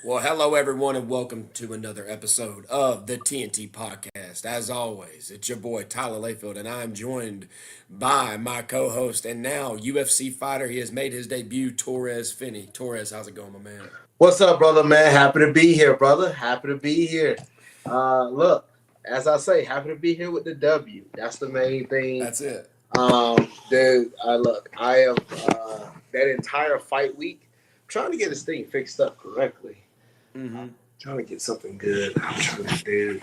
Well, hello everyone, and welcome to another episode of the T&T Podcast. As always, it's your boy Tyler Layfield, and I'm joined by my co-host and now UFC fighter. He has made his debut, Torrez Finney. Torrez, how's it going, my man? What's up, brother, man? Happy to be here, brother. Happy to be here. Look, as I say, happy to be here with the W. That's the main thing. That's it. Dude, I am that entire fight week trying to get this thing fixed up correctly. Trying to get something good. I'm trying to do.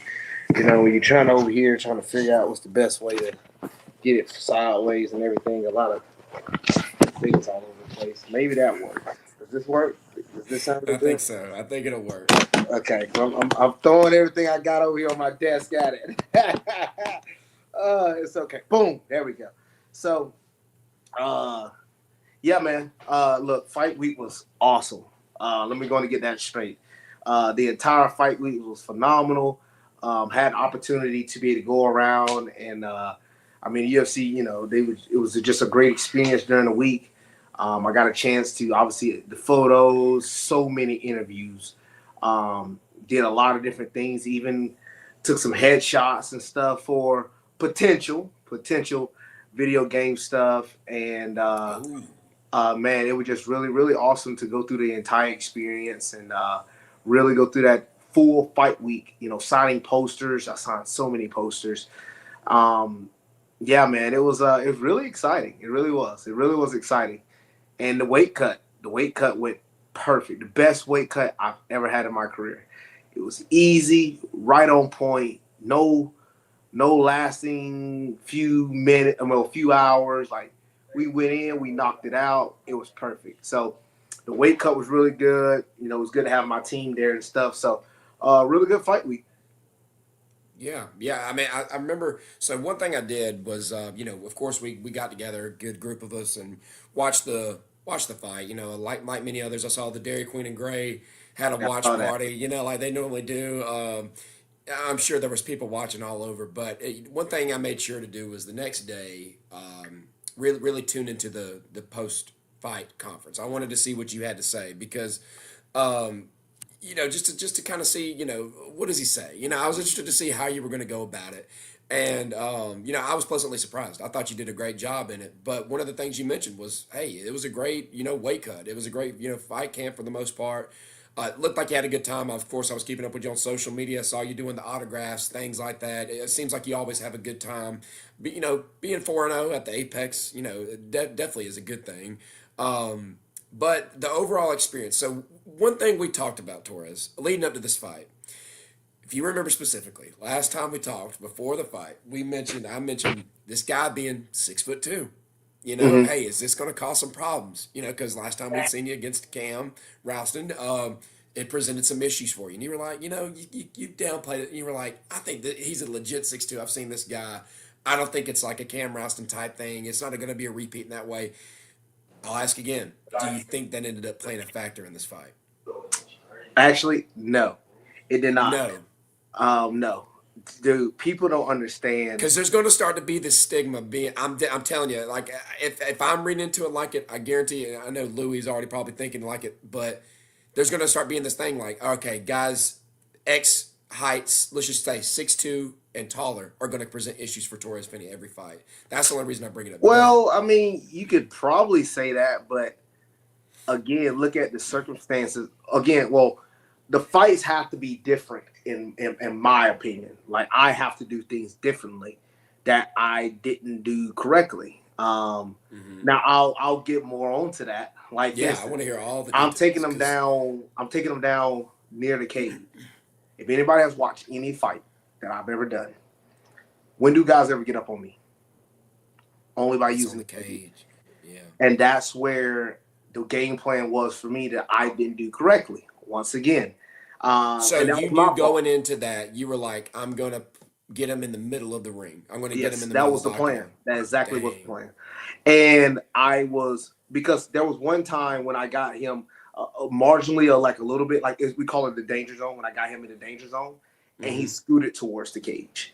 When you're trying over here, trying to figure out what's the best way to get it sideways and everything. A lot of things all over the place. Maybe that works. Does this work? Does this sound I good? think so. I think it'll work. Okay, I'm throwing everything I got over here on my desk at it. It's okay. Boom. There we go. So, yeah, man. Look, fight week was awesome. Let me go and get that straight. The entire fight week was phenomenal. Had opportunity to be able to go around and, UFC. It was just a great experience during the week. I got a chance to obviously the photos, so many interviews. Did a lot of different things. Even took some headshots and stuff for potential video game stuff. And man, it was just really, really awesome to go through the entire experience and really go through that full fight week. Signing posters. I signed so many posters. Yeah, man, it was really exciting. It really was. It really was exciting. And the weight cut went perfect. The best weight cut I've ever had in my career. It was easy, right on point. No lasting few minutes, a few hours. Like we went in, we knocked it out. It was perfect. So the weight cut was really good. It was good to have my team there and stuff. So really good fight week. Yeah. I mean, I remember. So one thing I did was, of course, we got together, a good group of us, and watched the fight. Like many others, I saw the Dairy Queen and Gray had a I watch saw that. party. Like they normally do. I'm sure there was people watching all over, but one thing I made sure to do was the next day, really tune into the post fight conference. I wanted to see what you had to say because. Um, just to kind of see, what does he say? I was interested to see how you were going to go about it. And, I was pleasantly surprised. I thought you did a great job in it. But one of the things you mentioned was, hey, it was a great, weight cut. It was a great, fight camp for the most part. It looked like you had a good time. Of course, I was keeping up with you on social media. I saw you doing the autographs, things like that. It seems like you always have a good time. But, being 4-0 at the Apex, definitely is a good thing. But the overall experience. So one thing we talked about, Torres, leading up to this fight, if you remember specifically, last time we talked before the fight, I mentioned this guy being 6'2". Mm-hmm. Hey, is this going to cause some problems? Because last time we'd seen you against Cam Ralston, it presented some issues for you. And you were like, you downplayed it. And you were like, I think that he's a legit 6'2". I've seen this guy. I don't think it's like a Cam Ralston type thing. It's not going to be a repeat in that way. I'll ask again. Do you think that ended up playing a factor in this fight? Actually, no, it did not. No, No, dude, people don't understand. because there's going to start to be this stigma. I'm telling you, like if I'm reading into it like it, I guarantee you. I know Louis is already probably thinking like it, but there's going to start being this thing like, okay, guys, X heights, let's just say 6'2" and taller, are going to present issues for Torres Finney every fight. That's the only reason I bring it up. But go ahead. Well, I mean, you could probably say that, but again, look at the circumstances. Again, well, the fights have to be different in my opinion. Like I have to do things differently that I didn't do correctly. Now I'll get more onto that. Like for Yeah, I want instance, to hear all the I'm taking details them because down. I'm taking them down near the cage. If anybody has watched any fight that I've ever done, when do guys ever get up on me? Only by it's on using the the cage. cage. Yeah. And that's where the game plan was for me that I didn't do correctly. Once again, So and that you was knew my fault. going into that, you were like, I'm gonna get him in the middle of the ring. I'm gonna get him Yes, in the that middle was of the the plan. octagon. That exactly was the Dang. plan. And I was because there was one time when I got him marginally, like a little bit, like we call it the danger zone. When I got him in the danger zone, and he Hmm. scooted towards the cage.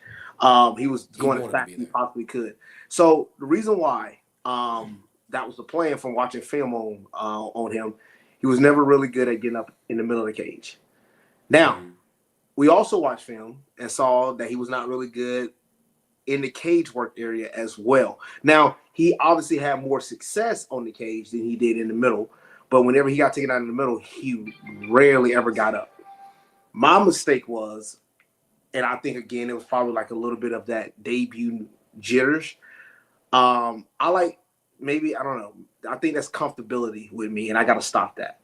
He was He going as wanted to fast be as he there. possibly could. So the reason why that was the plan from watching film on him, He was never really good at getting up in the middle of the cage. Now, we also watched film and saw that he was not really good in the cage work area as well. Now, he obviously had more success on the cage than he did in the middle, but whenever he got taken out in the middle, he rarely ever got up. My mistake was, and I think, again, it was probably like a little bit of that debut jitters. I like, maybe, I don't know, I think that's comfortability with me, and I got to stop that.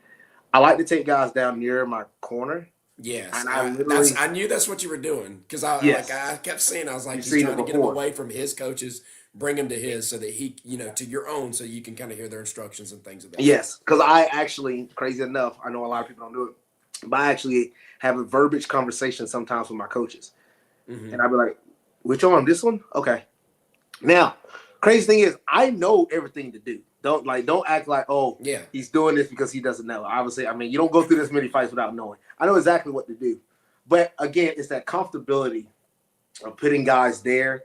I like to take guys down near my corner. Yes, And I knew that's what you were doing because I kept seeing. I was like, he's trying to get him away from his coaches, bring him to his, so that he, to your own, so you can kind of hear their instructions and things of that. Yes, because I actually, crazy enough, I know a lot of people don't do it, but I actually have a verbiage conversation sometimes with my coaches, and I'll be like, "Which arm? This one? Okay." Now, crazy thing is, I know everything to do. Don't act like, oh, yeah, he's doing this because he doesn't know. Obviously, I mean, you don't go through this many fights without knowing. I know exactly what to do. But again, it's that comfortability of putting guys there,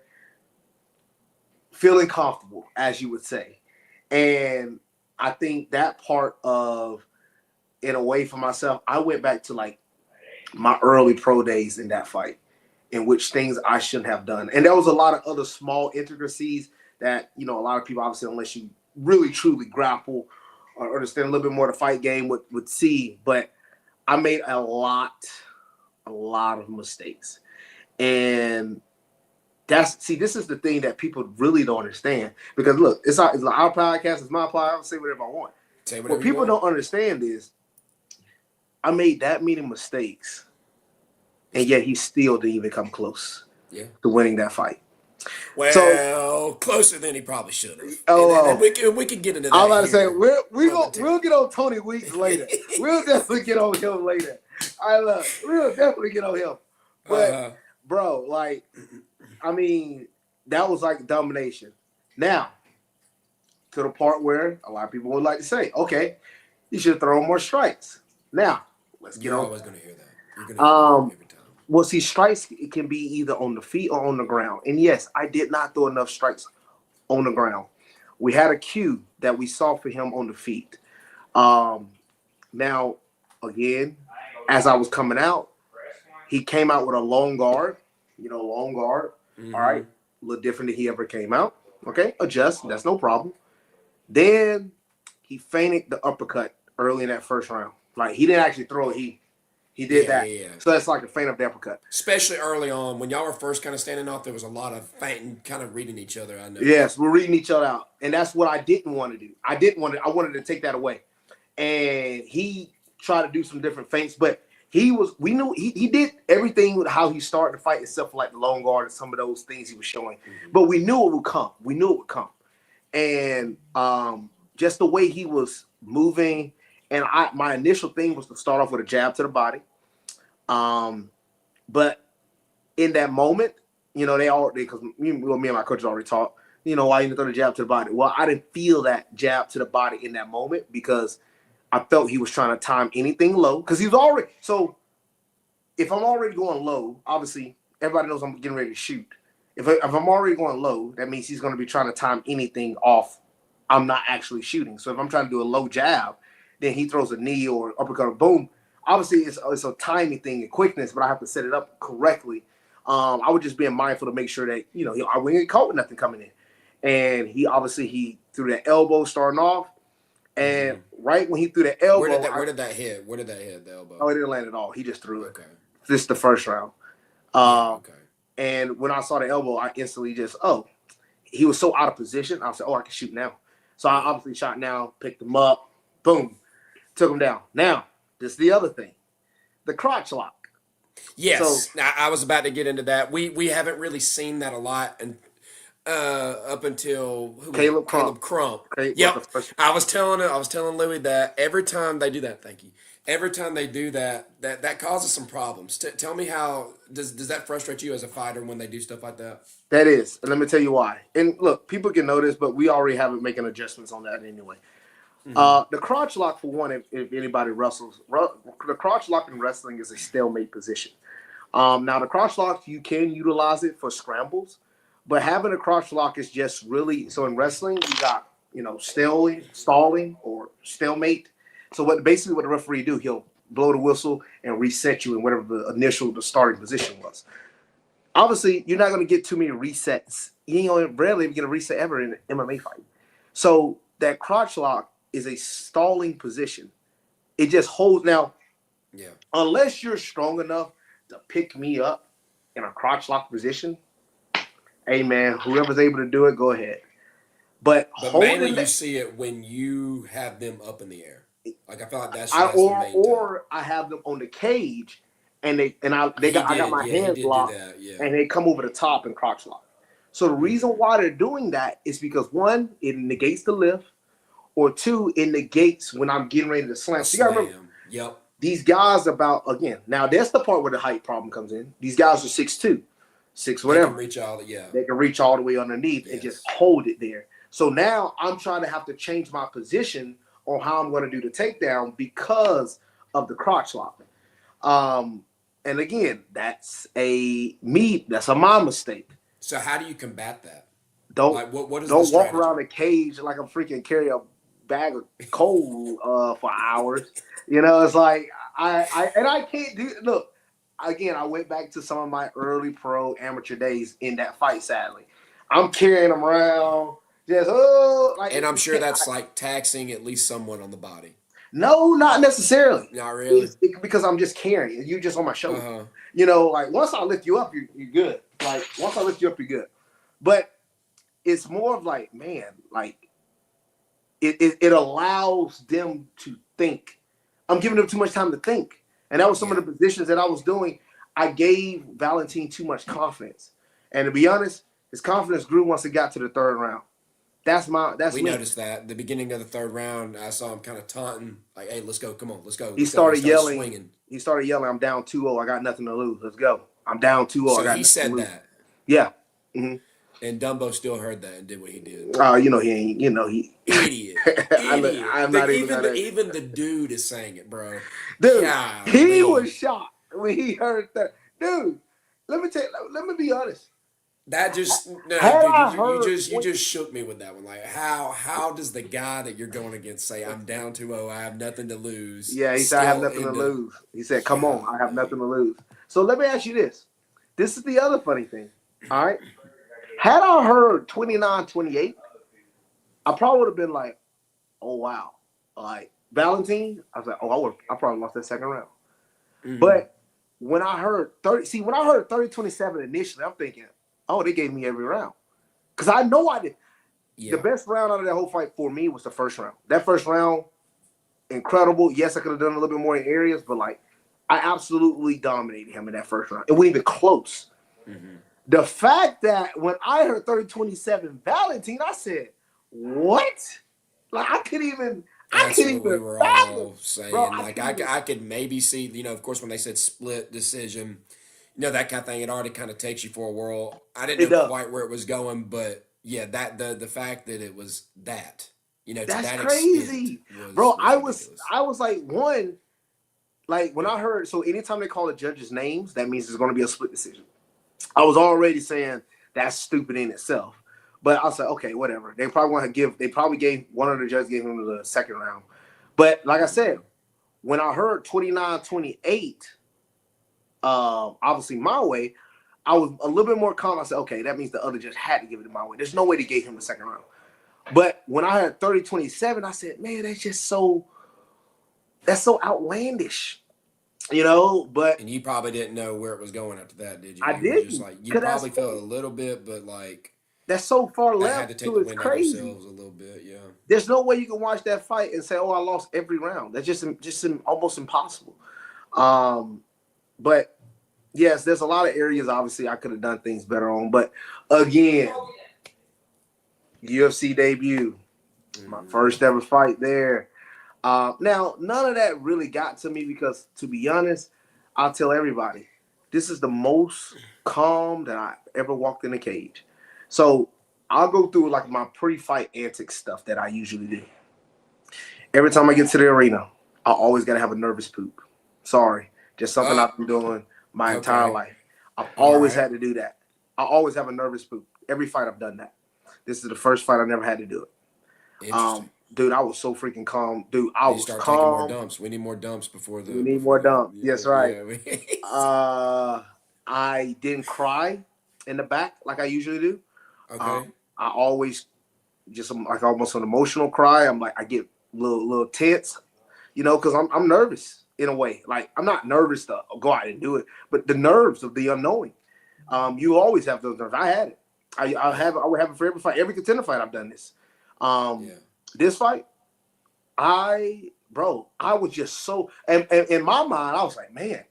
feeling comfortable, as you would say. And I think that part of, in a way for myself, I went back to like my early pro days in that fight, in which things I shouldn't have done. And there was a lot of other small intricacies that, a lot of people, obviously, unless you really truly grapple or understand a little bit more of the fight game would see. But I made a lot of mistakes. And this is the thing that people really don't understand. Because look, it's our podcast, it's my podcast, I'll say whatever I want. What people don't understand is I made that many mistakes, and yet he still didn't even come close to winning that fight. Well, closer than he probably should have. And we can get into that. I'm about to say we'll get on Tony Weeks later. We'll definitely get on him later. We'll definitely get on him. But bro, like, I mean, that was like domination. Now, to the part where a lot of people would like to say, okay, you should throw more strikes. Now, let's get on. You're always going to hear that. You're going to hear that every time. Well, see, strikes can be either on the feet or on the ground. And yes, I did not throw enough strikes on the ground. We had a cue that we saw for him on the feet. Now, again, as I was coming out, he came out with a long guard. Long guard. Mm-hmm. All right. A little different than he ever came out. Okay. Adjust. That's no problem. Then he feinted the uppercut early in that first round. Like, he didn't actually throw it. He did that. Yeah. So that's like a feint of the uppercut. Especially early on. When y'all were first kind of standing off, there was a lot of feinting, kind of reading each other. I know. Yes, we're reading each other out. And that's what I didn't want to do. I wanted to take that away. And he tried to do some different feints, but we knew he did everything with how he started the fight, except for like the long guard and some of those things he was showing. Mm-hmm. But we knew it would come. And just the way he was moving. And my initial thing was to start off with a jab to the body. But in that moment, because me and my coaches already talked, why you didn't throw the jab to the body? Well, I didn't feel that jab to the body in that moment because I felt he was trying to time anything low. Because he was already, so if I'm already going low, obviously everybody knows I'm getting ready to shoot. If I'm already going low, that means he's going to be trying to time anything off. I'm not actually shooting. So if I'm trying to do a low jab, then he throws a knee or uppercut or boom. Obviously, it's a timing thing and quickness, but I have to set it up correctly. I was just being mindful to make sure that, I wouldn't get caught with nothing coming in. And he threw that elbow starting off. And right when he threw that elbow. Where did that hit? Where did that hit, the elbow? Oh, it didn't land at all. He just threw it. Okay. This is the first round. Okay. And when I saw the elbow, I instantly he was so out of position. I said, I can shoot now. So I obviously shot now, picked him up, boom. Took him down. Now, this is the other thing. The crotch lock. Yes. So, I was about to get into that. We haven't really seen that a lot and up until Caleb Crump. Yep. I was telling Louis that every time they do that, thank you. Every time they do that causes some problems. Tell me how does that frustrate you as a fighter when they do stuff like that? That is. And let me tell you why. And look, people can know this, but we already have it making adjustments on that anyway. Mm-hmm. The crotch lock, for one, if anybody wrestles, the crotch lock in wrestling is a stalemate position. Now, the crotch lock, you can utilize it for scrambles, but having a crotch lock is just really, so in wrestling, you got, stalling or stalemate. So basically what the referee do, he'll blow the whistle and reset you in whatever the starting position was. Obviously, you're not going to get too many resets. You ain't going to rarely get a reset ever in an MMA fight. So that crotch lock is a stalling position. It just holds. Now, unless you're strong enough to pick me up in a crotch lock position, hey, man, whoever's able to do it, go ahead. But mainly you see it when you have them up in the air. Like I feel like that's the main or I have them on the cage, and I got my hands locked, and they come over the top and crotch lock. So the reason why they're doing that is because one, it negates the lift, or two, it negates when I'm getting ready to slam. So you gotta remember, these guys again. Now that's the part where the height problem comes in. These guys are 6'2", 6 whatever. They can reach all the way underneath and just hold it there. So now I'm trying to have to change my position on how I'm going to do the takedown because of the crotch lock. And again, that's my mistake. So how do you combat that? Don't walk around the cage like I'm freaking carry a bag of coal for hours. You know, it's like I can't do. Look, again, I went back to some of my early pro amateur days in that fight. Sadly, I'm carrying them around. And I'm sure that's like taxing at least someone on the body. No, not necessarily. Not really. Because I'm just carrying you just on my shoulder. You know, like once I lift you up, you're good. Like once I lift you up, you're good. But it's more of like, man, like it allows them to think. I'm giving them too much time to think. And that was some of the positions that I was doing. I gave Valentin too much confidence. And to be honest, his confidence grew once it got to the third round. We noticed that the beginning of the third round, I saw him kind of taunting, like, "Hey, let's go, come on, let's go." He started yelling. Swinging. He started yelling, "I'm down 2-0. I got nothing to lose. Let's go. I'm down 2-0. So he said that. Yeah. Mm-hmm. And Dumbo still heard that and did what he did. Oh, he ain't. Idiot. I'm not even the dude is saying it, bro. Dude, he was shocked when he heard that. Dude, let me be honest. That just you just shook me with that one. Like how does the guy that you're going against say I'm down 2-0, I have nothing to lose? Yeah, he said I have nothing to lose. He said, "Come on, I have nothing to lose." So let me ask you this. This is the other funny thing. All right. Had I heard 29-28, I probably would have been like, "Oh wow." Like Valentin, I was like, "Oh, I probably lost that second round." Mm-hmm. But when I heard 30-27 initially, I'm thinking, oh, they gave me every round. Because I know I did. Yeah. The best round out of that whole fight for me was the first round. That first round, incredible. Yes, I could have done a little bit more in areas, but like I absolutely dominated him in that first round. It wasn't even close. Mm-hmm. The fact that when I heard 30-27 Valentin, I said, what? Like I couldn't even we were all saying. Bro, I could maybe see, of course, when they said split decision, that kind of thing, it already kind of takes you for a whirl. I didn't know quite where it was going, but yeah, that the fact that it was that, that's to that crazy, bro. I was like when I heard, so anytime they call the judges names, that means it's going to be a split decision. I was already saying that's stupid in itself, but I was like, okay, whatever. They probably gave one of the judges gave him the second round, but like I said, when I heard 29-28. Obviously my way, I was a little bit more calm. I said, okay, that means the other judge had to give it my way. There's no way they gave him the second round. But when I heard 30-27, I said, man, that's so outlandish, but. And you probably didn't know where it was going after that, did you? I did. You probably felt a little bit, but like. That's so far left. Had to take the wind out of themselves a little bit, yeah. There's no way you can watch that fight and say, oh, I lost every round. That's just almost impossible. But. Yes, there's a lot of areas, obviously, I could have done things better on. But, again, UFC debut, my first ever fight there. Now, none of that really got to me because, to be honest, I'll tell everybody, this is the most calm that I ever walked in a cage. So, I'll go through, like, my pre-fight antic stuff that I usually do. Every time I get to the arena, I always got to have a nervous poop. Sorry. Just something I've been doing my entire life. I've always had to do that. I always have a nervous poop. Every fight I've done that. This is the first fight I never had to do it. Dude, I was so freaking calm. Dude, I You was start taking more calm. dumps. We need more dumps We need more dump. Yes, right. yeah. Uh, I didn't cry in the back like I usually do. Okay. I always just like almost an emotional cry. I'm like I get little tense, because I'm nervous in a way. Like I'm not nervous to go out and do it, but the nerves of the unknowing. You always have those nerves. I had it. I would have it for every fight, every contender fight. I've done this. Yeah. This fight, I was just so, and in my mind, I was like, man,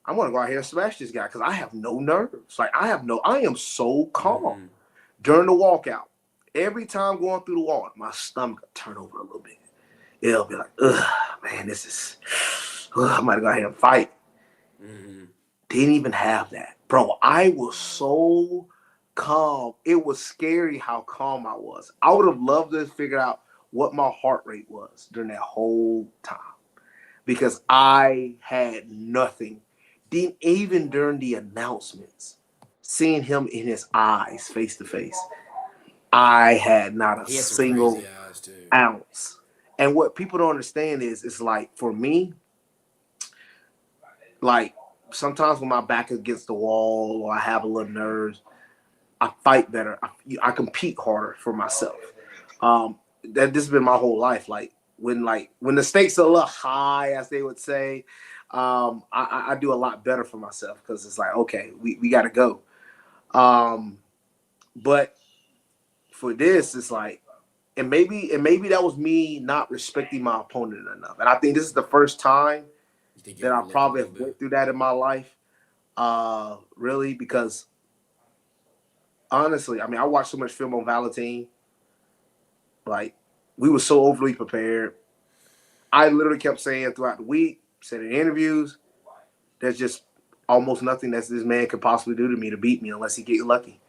I'm gonna go out here and smash this guy because I have no nerves. Like I am so calm during the walkout. Every time going through the wall, my stomach will turn over a little bit. It'll be like, ugh, man, I might go out here and fight. Didn't even have that. Bro, I was so calm. It was scary how calm I was. I would have loved to figure out what my heart rate was during that whole time because I had nothing. Even during the announcements, seeing him in his eyes face to face, I had not a He had some single crazy eyes too. ounce. And what people don't understand is, it's like for me, like sometimes when my back is against the wall or I have a little nerves, I fight better. I compete harder for myself. This has been my whole life. Like when the stakes are a little high, as they would say, I do a lot better for myself because it's like, okay, we got to go. But for this, it's like, and maybe that was me not respecting my opponent enough. And I think this is the first time that I probably have went through that in my life. Really, because honestly, I mean, I watched so much film on Valentine. Like, we were so overly prepared. I literally kept saying throughout the week, said in interviews, there's just almost nothing that this man could possibly do to me to beat me unless he get lucky.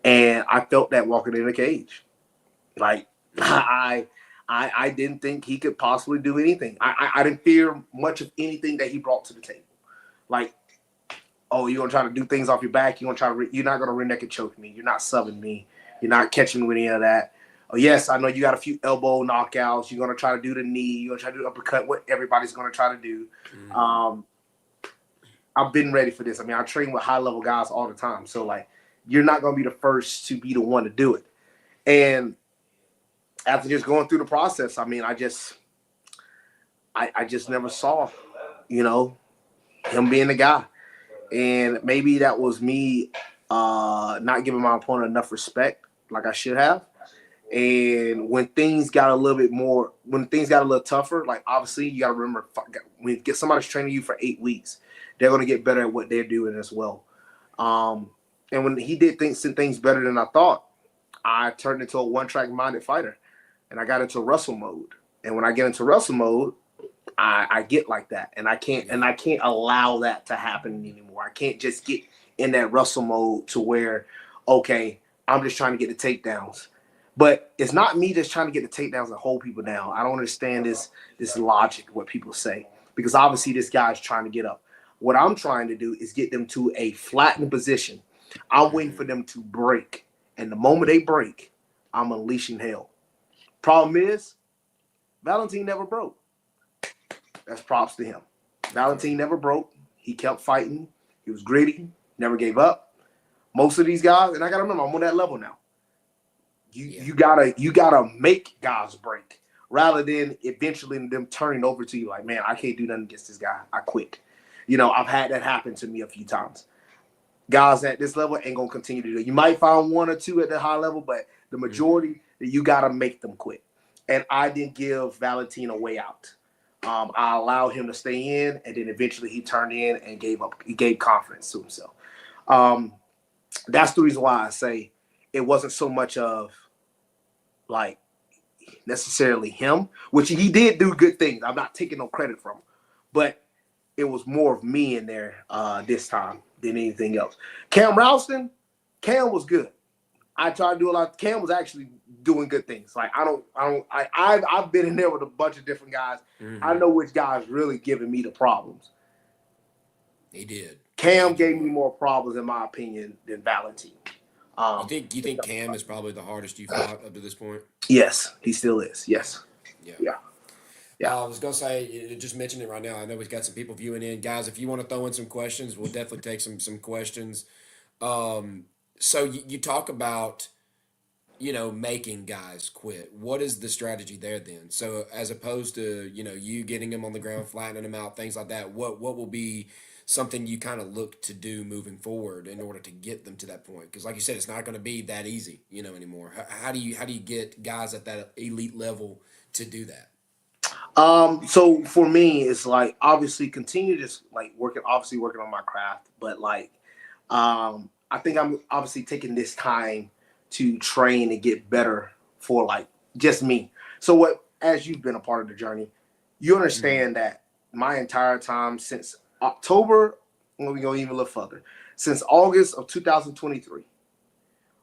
And I felt that walking in a cage. Like, I didn't think he could possibly do anything. I didn't fear much of anything that he brought to the table. Like, oh, you're gonna try to do things off your back. You're not gonna rear naked choke me. You're not subbing me. You're not catching me with any of that. Oh yes, I know you got a few elbow knockouts. You're gonna try to do the knee. You're gonna try to do the uppercut. What everybody's gonna try to do. I've been ready for this. I mean, I train with high level guys all the time. So like, you're not gonna be the first to be the one to do it. And after just going through the process, I mean, I just never saw, him being the guy. And maybe that was me not giving my opponent enough respect like I should have. And when things got a little tougher, like obviously you got to remember, when somebody's training you for 8 weeks, they're going to get better at what they're doing as well. And when he did things better than I thought, I turned into a one-track minded fighter. And I got into wrestle mode. And when I get into wrestle mode, I get like that. And I can't allow that to happen anymore. I can't just get in that wrestle mode to where, okay, I'm just trying to get the takedowns. But it's not me just trying to get the takedowns and hold people down. I don't understand this logic, what people say. Because obviously this guy's trying to get up. What I'm trying to do is get them to a flattened position. I'm waiting for them to break. And the moment they break, I'm unleashing hell. Problem is, Valentine never broke. That's props to him. Valentine never broke. He kept fighting. He was gritty. Never gave up. Most of these guys, and I gotta remember, I'm on that level now. You gotta make guys break rather than eventually them turning over to you like, man, I can't do nothing against this guy. I quit. I've had that happen to me a few times. Guys at this level ain't gonna continue to do it. You might find one or two at the high level, but the majority, you gotta make them quit. And I didn't give Valentine a way out. I allowed him to stay in, and then eventually he turned in and gave up. He gave confidence to himself. That's the reason why I say it wasn't so much of like necessarily him, which he did do good things. I'm not taking no credit from him, but it was more of me in there this time than anything else. Cam was good. I tried to do a lot. Cam was actually doing good things. Like I've been in there with a bunch of different guys. I know which guys really giving me the problems. He did. Cam gave me more problems, in my opinion, than Valentine. You think Cam is probably the hardest you fought up to this point? Yes, he still is. Yes. Yeah. Yeah. Yeah. I was gonna say, just mention it right now. I know we've got some people viewing in, guys. If you want to throw in some questions, we'll definitely take some questions. Um, so you talk about making guys quit. What is the strategy there then? So as opposed to you getting them on the ground, flattening them out, things like that. What will be something you kind of look to do moving forward in order to get them to that point? Because like you said, it's not going to be that easy, anymore. How do you get guys at that elite level to do that? So for me, it's like obviously continue just like obviously working on my craft, but like, I think I'm obviously taking this time to train and get better for like just me. So as you've been a part of the journey, you Mm-hmm. understand that my entire time since October, when we go even a little further, since August of 2023,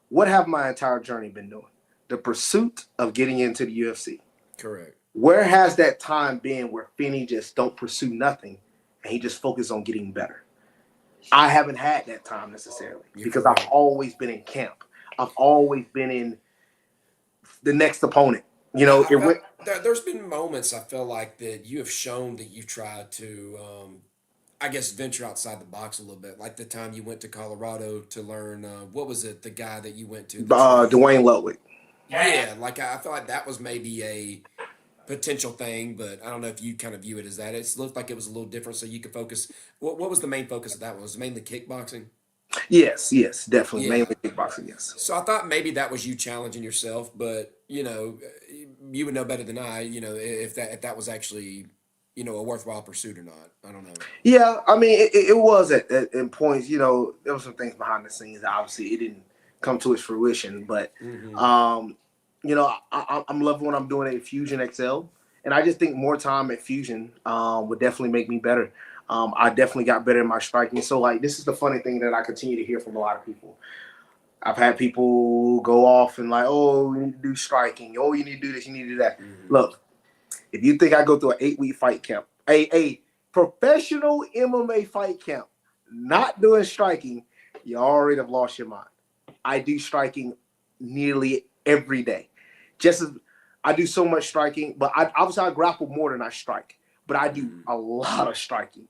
what have my entire journey been doing? The pursuit of getting into the UFC. Correct. Where has that time been where Finney just don't pursue nothing and he just focus on getting better? I haven't had that time necessarily You're because I've correct. always been in camp. I've always been in the next opponent. You know, I it felt went. there's been moments I feel like that you have shown that you've tried to, I guess, venture outside the box a little bit. Like the time you went to Colorado to learn, what was it? The guy that you went to, the trainer. Dwayne Ludwig. Yeah, like I feel like that was maybe a potential thing, but I don't know if you kind of view it as that. It looked like it was a little different, so you could focus. What was the main focus of that one? Was it mainly kickboxing? Yes, definitely. Yeah. Mainly kickboxing, yes. So I thought maybe that was you challenging yourself, but you would know better than I. If that was actually a worthwhile pursuit or not. I don't know. Yeah, I mean, it was in points. There were some things behind the scenes. Obviously, it didn't come to its fruition, but Mm-hmm. um, I'm loving what I'm doing at Fusion XL, and I just think more time at Fusion would definitely make me better. I definitely got better in my striking. So, like, this is the funny thing that I continue to hear from a lot of people. I've had people go off and like, oh, you need to do striking. Oh, you need to do this. You need to do that. Mm-hmm. Look, if you think I go through an 8-week fight camp, a professional MMA fight camp, not doing striking, you already have lost your mind. I do striking nearly every day. Just as I do so much striking, but obviously I grapple more than I strike. But I do Mm-hmm. a lot of striking.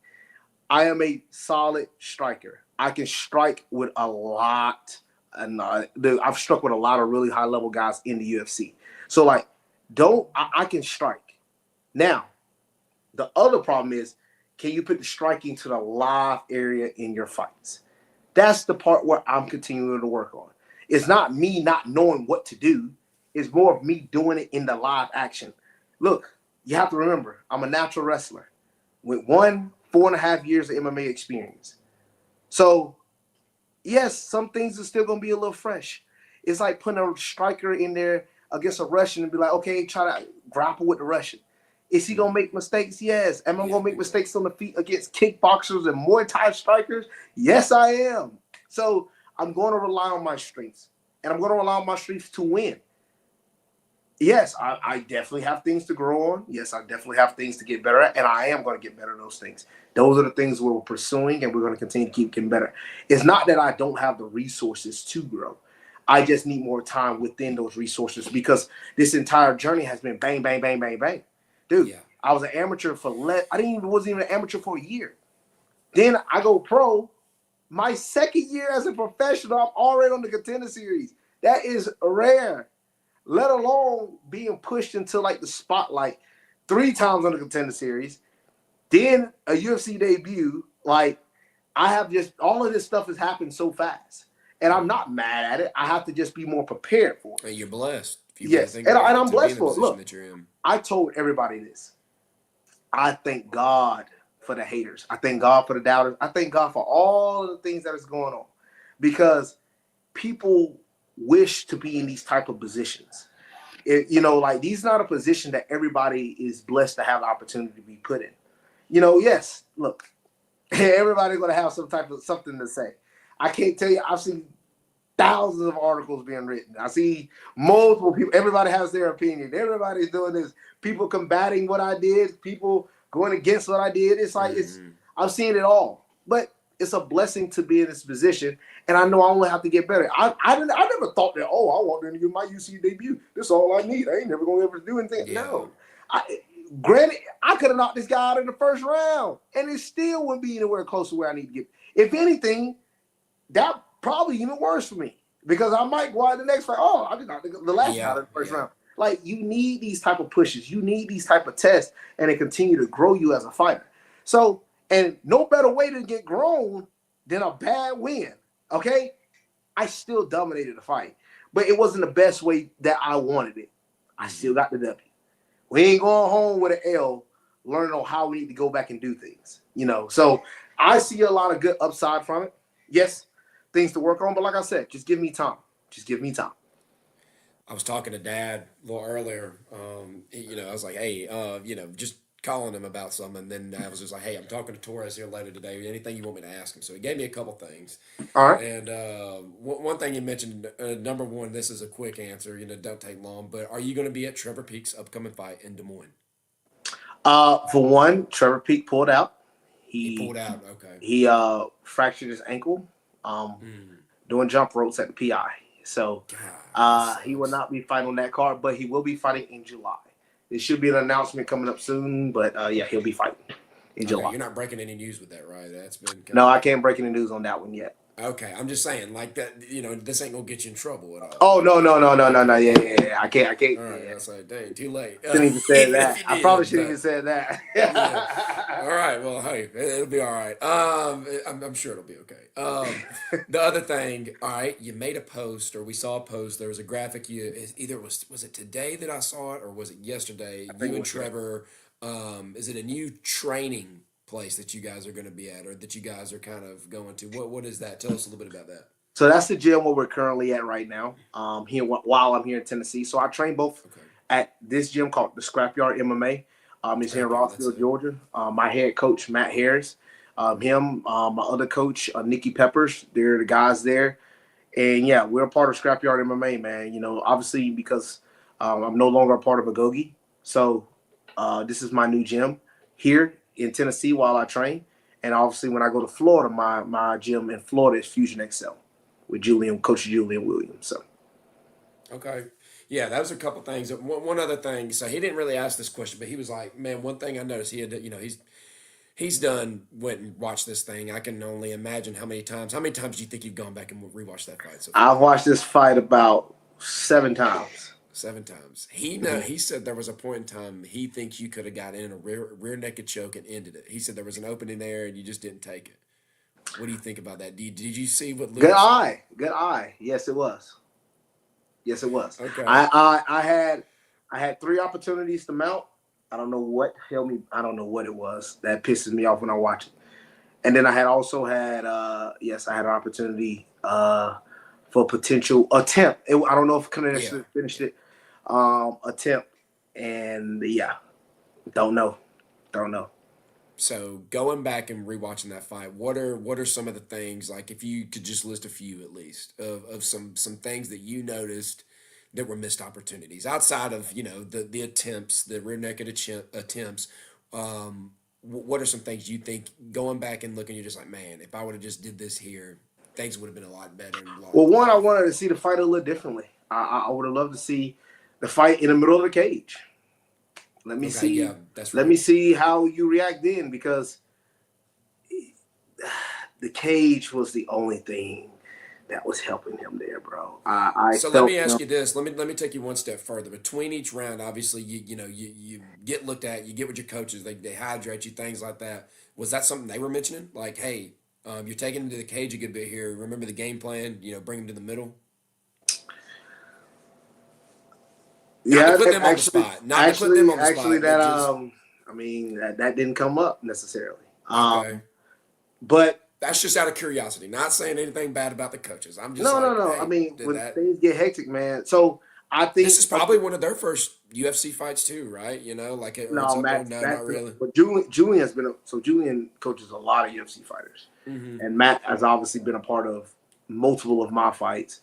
I am a solid striker. I can strike with a lot, and I've struck with a lot of really high level guys in the UFC. So like, I can strike. Now, the other problem is, can you put the striking to the live area in your fights? That's the part where I'm continuing to work on. It's not me not knowing what to do. It's more of me doing it in the live action. Look, you have to remember, I'm a natural wrestler with 4.5 years of MMA experience. So, yes, some things are still going to be a little fresh. It's like putting a striker in there against a Russian and be like, okay, try to grapple with the Russian. Is he gonna Mm-hmm. make mistakes? Yes. Am I Yeah, gonna make big time. mistakes on the feet against kickboxers and Muay Thai strikers? Yes, I am. So I'm going to rely on my strengths, and I'm going to rely on my strengths to win. Yes, I definitely have things to grow on. Yes, I definitely have things to get better at, and I am going to get better at those things. Those are the things we're pursuing, and we're going to continue to keep getting better. It's not that I don't have the resources to grow. I just need more time within those resources because this entire journey has been bang, bang, bang, bang, bang. Dude, Yeah. I was an amateur wasn't even an amateur for a year. Then I go pro. My second year as a professional, I'm already on the contender series. That is rare, let alone being pushed into like the spotlight 3 times on the contender series, then a UFC debut. Like, I have just all of this stuff has happened so fast, and I'm Mm-hmm. not mad at it. I have to just be more prepared for it. And you're blessed if you really Yes, think and, about and it I'm to be blessed in the for it. position Look, that you're in. I told everybody this. I thank God for the haters. I thank God for the doubters. I thank God for all of the things that is going on, because people wish to be in these type of positions. Like, these not a position that everybody is blessed to have the opportunity to be put in. Yes, look, everybody's gonna have some type of something to say. I can't tell you. I've seen thousands of articles being written. I see multiple people. Everybody has their opinion. Everybody's doing this. People combating what I did. People going against what I did. It's like Mm-hmm. I'm seeing it all. But it's a blessing to be in this position, and I know I only have to get better. I never thought that. Oh, I want them to get my UC debut. That's all I need. I ain't never gonna ever do anything. Yeah. No, Granted, I could have knocked this guy out in the first round, and it still wouldn't be anywhere close to where I need to get. If anything, that probably even worse for me because I might go out the next fight. Oh, I just knocked the last guy out in the first round. Like, you need these type of pushes. You need these type of tests, and they continue to grow you as a fighter. So, and no better way to get grown than a bad win, okay? I still dominated the fight, but it wasn't the best way that I wanted it. I still got the W. We ain't going home with an L, learning on how we need to go back and do things, you know? So I see a lot of good upside from it. Yes, things to work on, but like I said, just give me time. Just give me time. I was talking to Dad a little earlier. I was like, hey, just calling him about something. And then I was just like, hey, I'm talking to Torrez here later today. Anything you want me to ask him? So he gave me a couple things. All right. And one thing you mentioned, number one, this is a quick answer. Don't take long. But are you going to be at Trevor Peek's upcoming fight in Des Moines? For one, Trevor Peek pulled out. He pulled out. Okay. He fractured his ankle doing jump ropes at the PI. So he will not be fighting on that card, but he will be fighting in July. There should be an announcement coming up soon, but he'll be fighting in July. You're not breaking any news with that, right? That's been I can't break any news on that one yet. Okay, I'm just saying, like that. This ain't gonna get you in trouble at all. Oh no! Yeah. I can't. All right, I was like, dang, too late. Shouldn't even say that. I probably shouldn't even say that. All right, well, hey, it'll be all right. I'm sure it'll be okay. The other thing, all right, you made a post, or we saw a post. There was a graphic. Was it today that I saw it, or was it yesterday? You and Trevor. Is it a new training place that you guys are going to be at, or that you guys are kind of going to? What is that? Tell us a little bit about that. So that's the gym where we're currently at right now. Here while I'm here in Tennessee. So I train both at this gym called the Scrapyard MMA. It's here in Rossville, Georgia. My head coach Matt Harris, my other coach Nikki Peppers. They're the guys there, and yeah, we're a part of Scrapyard MMA, man. Obviously because I'm no longer a part of Agogi, so this is my new gym here in Tennessee while I train. And obviously when I go to Florida, my gym in Florida is Fusion Excel with Coach Julian Williams. So. Okay. Yeah, that was a couple things. One other thing. So he didn't really ask this question, but he was like, man, one thing I noticed he had, he's went and watched this thing. I can only imagine how many times do you think you've gone back and rewatched that fight? So I've watched this fight about 7 times. 7 times. He said there was a point in time he thinks you could have got in a rear naked choke and ended it. He said there was an opening there and you just didn't take it. What do you think about that? Did you see what Lewis? Good eye. Yes, it was. Okay. I had 3 opportunities to mount. I don't know what it was that pisses me off when I watch it. And then I also had an opportunity for potential attempt. I don't know if I finished it. Attempt, and don't know. So going back and rewatching that fight, what are some of the things, like if you could just list a few at least of some things that you noticed that were missed opportunities outside of the attempts, the rear naked attempts? What are some things you think going back and looking, you're just like, man, if I would have just did this here, things would have been a lot better. Well, one, I wanted to see the fight a little differently. I would have loved to see the fight in the middle of the cage. Let me see. Yeah, that's right. Let me see how you react then, because the cage was the only thing that was helping him there, bro. Let me ask you this. Let me take you one step further. Between each round, obviously, you get looked at. You get with your coaches. They hydrate you, things like that. Was that something they were mentioning? Like, hey, you're taking him to the cage a good bit here. Remember the game plan. Bring him to the middle. Not to put them on the spot. That didn't come up necessarily. Okay. But that's just out of curiosity. Not saying anything bad about the coaches. I'm just no. Hey, I mean, when things get hectic, man. So I think this is probably one of their first UFC fights too, right? Not really. But Julian coaches a lot of UFC fighters, and Matt has obviously been a part of multiple of my fights,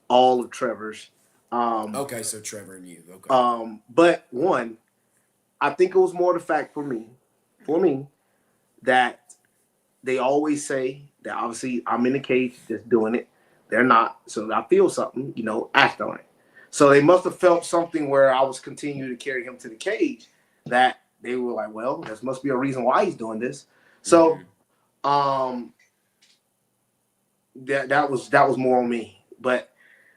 all of Trevor's. Okay, so Trevor and you. Okay. But one, I think it was more the fact for me, that they always say that obviously I'm in the cage just doing it. They're not. So I feel something, act on it. So they must have felt something where I was continuing to carry him to the cage. that they were like, well, there must be a reason why he's doing this. So, Mm-hmm. that was more on me. But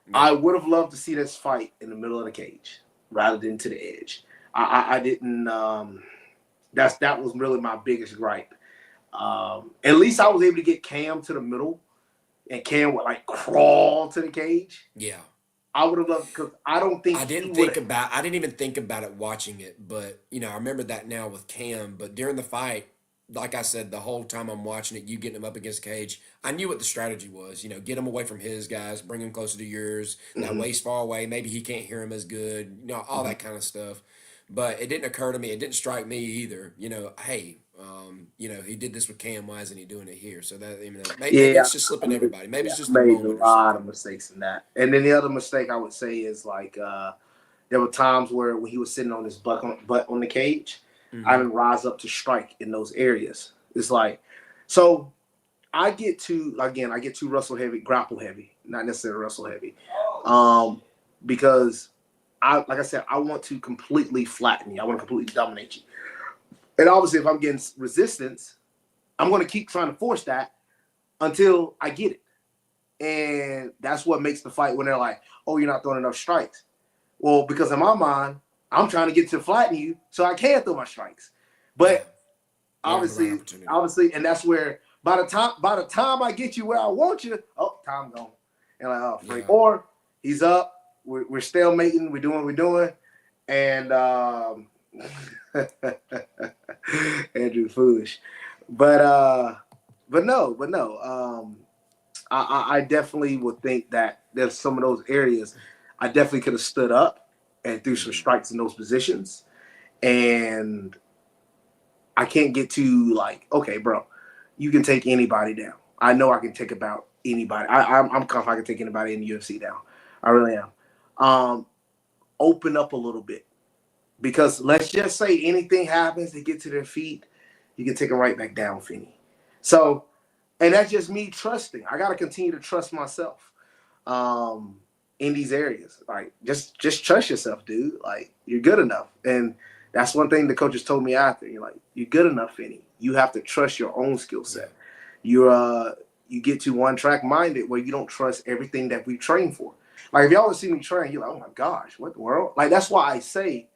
Yeah. I would have loved to see this fight in the middle of the cage rather than to the edge. I didn't. That was really my biggest gripe. At least I was able to get Cam to the middle, and Cam would like crawl to the cage. Yeah. I would have loved because I don't think he would. I didn't even think about it watching it, but I remember that now with Cam. But during the fight, like I said, the whole time I'm watching it, you getting him up against the cage, I knew what the strategy was. Get him away from his guys, bring him closer to yours. That way he's far away. Maybe he can't hear him as good. All that kind of stuff. But it didn't occur to me. It didn't strike me either. Hey, he did this with Cam. Why isn't he doing it here? So that maybe Yeah, it's just slipping everybody. Maybe it's just a made a moment or lot of something. mistakes in that. And then the other mistake I would say is like there were times where when he was sitting on his butt on the cage, I Mm-hmm. didn't rise up to strike in those areas. It's like so I get too grapple heavy, not necessarily wrestle heavy, because like I said, I want to completely flatten you. I want to completely dominate you. And obviously, if I'm getting resistance, I'm going to keep trying to force that until I get it. And that's what makes the fight when they're like, oh, you're not throwing enough strikes. Well, because in my mind, I'm trying to get to flatten you so I can throw my strikes. Yeah. But You don't have the right obviously, and that's where by the time I get you where I want you, oh, time gone. And like, oh, freak. Yeah. Or he's up, we're stalemating, we're doing what we're doing. And Andrew foolish. But no. I definitely would think that there's some of those areas I definitely could have stood up and threw some strikes in those positions. And I can't get too like, okay, bro, you can take anybody down. I know I can take about anybody. I'm confident I can take anybody in the UFC down. I really am. Open up a little bit. Because let's just say anything happens, they get to their feet, you can take them right back down, Finney. So, and that's just me trusting. I got to continue to trust myself in these areas. Like, just trust yourself, dude. Like, you're good enough. And that's one thing the coaches told me after. You're like, you're good enough, Finney. You have to trust your own skill set. You get too one-track minded where you don't trust everything that we train for. Like, if y'all would see me train, you're like, oh, my gosh, what the world? Like, that's why I say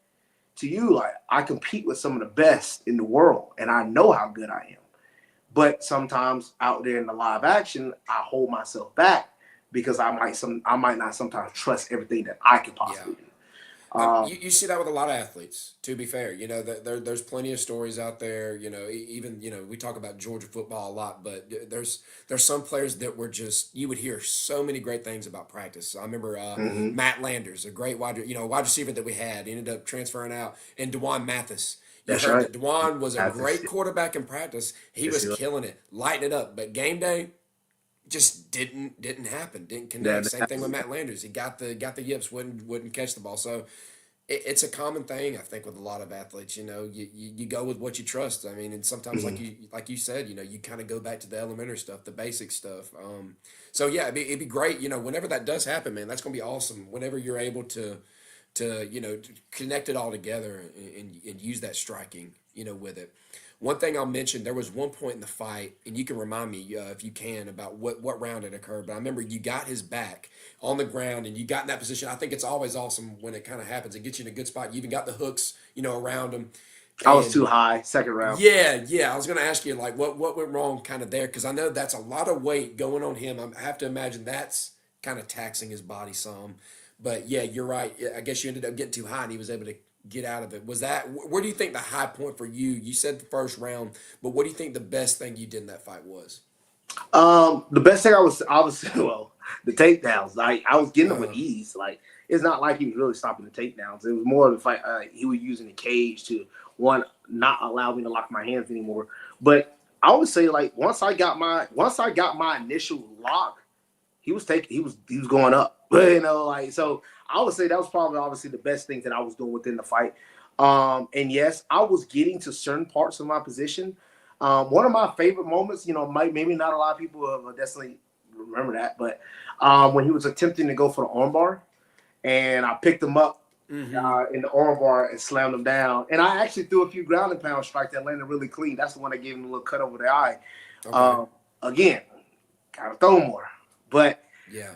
to you, like, I compete with some of the best in the world, and I know how good I am. But sometimes out there in the live action, I hold myself back because I might not sometimes trust everything that I could possibly do. You see that with a lot of athletes. To be fair, there's plenty of stories out there. Even we talk about Georgia football a lot, but there's some players that were just you would hear so many great things about practice. I remember Matt Landers, a great wide receiver that we had, ended up transferring out, and Dewan Mathis. You That's heard right. that Dewan was a That's great quarterback in practice. He was killing it, lighting it up, but game day just didn't happen, didn't connect. Same thing with Matt Landers. He got the yips, wouldn't catch the ball. So it's a common thing, I think, with a lot of athletes. You go with what you trust. I mean, and sometimes like you said, you kind of go back to the elementary stuff, the basic stuff. So yeah, it'd be great. Whenever that does happen, man, that's gonna be awesome. Whenever you're able to to connect it all together and use that striking with it. One thing I'll mention, there was one point in the fight, and you can remind me if you can about what round it occurred. But I remember you got his back on the ground, and you got in that position. I think it's always awesome when it kind of happens. It gets you in a good spot. You even got the hooks, around him. I was And too high, second round. yeah. I was going to ask you like what went wrong kind of there because I know that's a lot of weight going on him. I have to imagine that's kind of taxing his body some. But yeah, you're right. I guess you ended up getting too high, and he was able to get out of it. Was that where do you think the high point for you? You said the first round, but what do you think the best thing you did in that fight was? The best thing I was well, the takedowns. Like I was getting them with Uh, ease. Like it's not like he was really stopping the takedowns. It was more of the fight. He was using the cage to one not allow me to lock my hands anymore. But I would say like once I got my initial lock, he was going up. Like so I would say that was probably obviously the best thing that I was doing within the fight. And yes, I was getting to certain parts of my position. One of my favorite moments, maybe not a lot of people will definitely remember that, but when he was attempting to go for the armbar, and I picked him up in the armbar and slammed him down. And I actually threw a few ground and pound strikes that landed really clean. That's the one that gave him a little cut over the eye. Okay. Again, gotta throw more. But Yeah.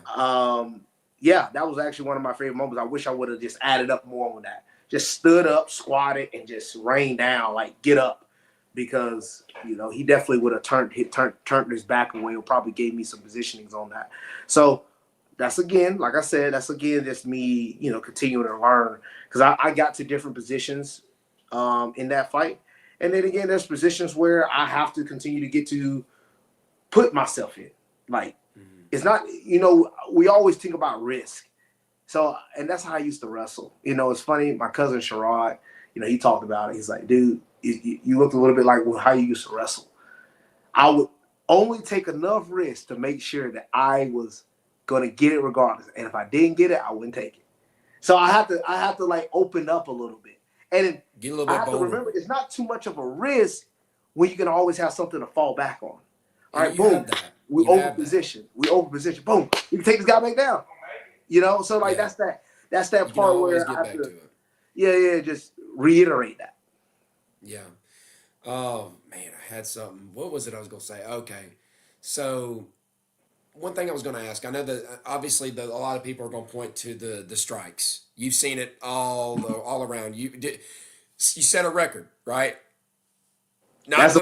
yeah, that was actually one of my favorite moments. I wish I would have just added up more on that. Just stood up, squatted, and just rained down, like get up. Because, he definitely would have turned his back away or probably gave me some positionings on that. So that's again, like I said, just me, continuing to learn. Because I got to different positions in that fight. And then again, there's positions where I have to continue to get to put myself in. Like, it's not, we always think about risk. So, and that's how I used to wrestle. It's funny, my cousin Sherrod, he talked about it. He's like, dude, you looked a little bit like how you used to wrestle. I would only take enough risk to make sure that I was going to get it regardless. And if I didn't get it, I wouldn't take it. So I have to like open up a little bit. And Get a little bit I have bolder. to remember, it's not too much of a risk when you can always have something to fall back on. All right, You boom. have that. We You over have that. position. Boom. You can take this guy back down. So like Yeah. that's that You can part always where get I back have to to it. just reiterate that. Yeah. Oh man, I had something. What was it I was gonna say? Okay. So one thing I was gonna ask, I know that obviously a lot of people are gonna point to the strikes. You've seen it all around. You set a record, right? That's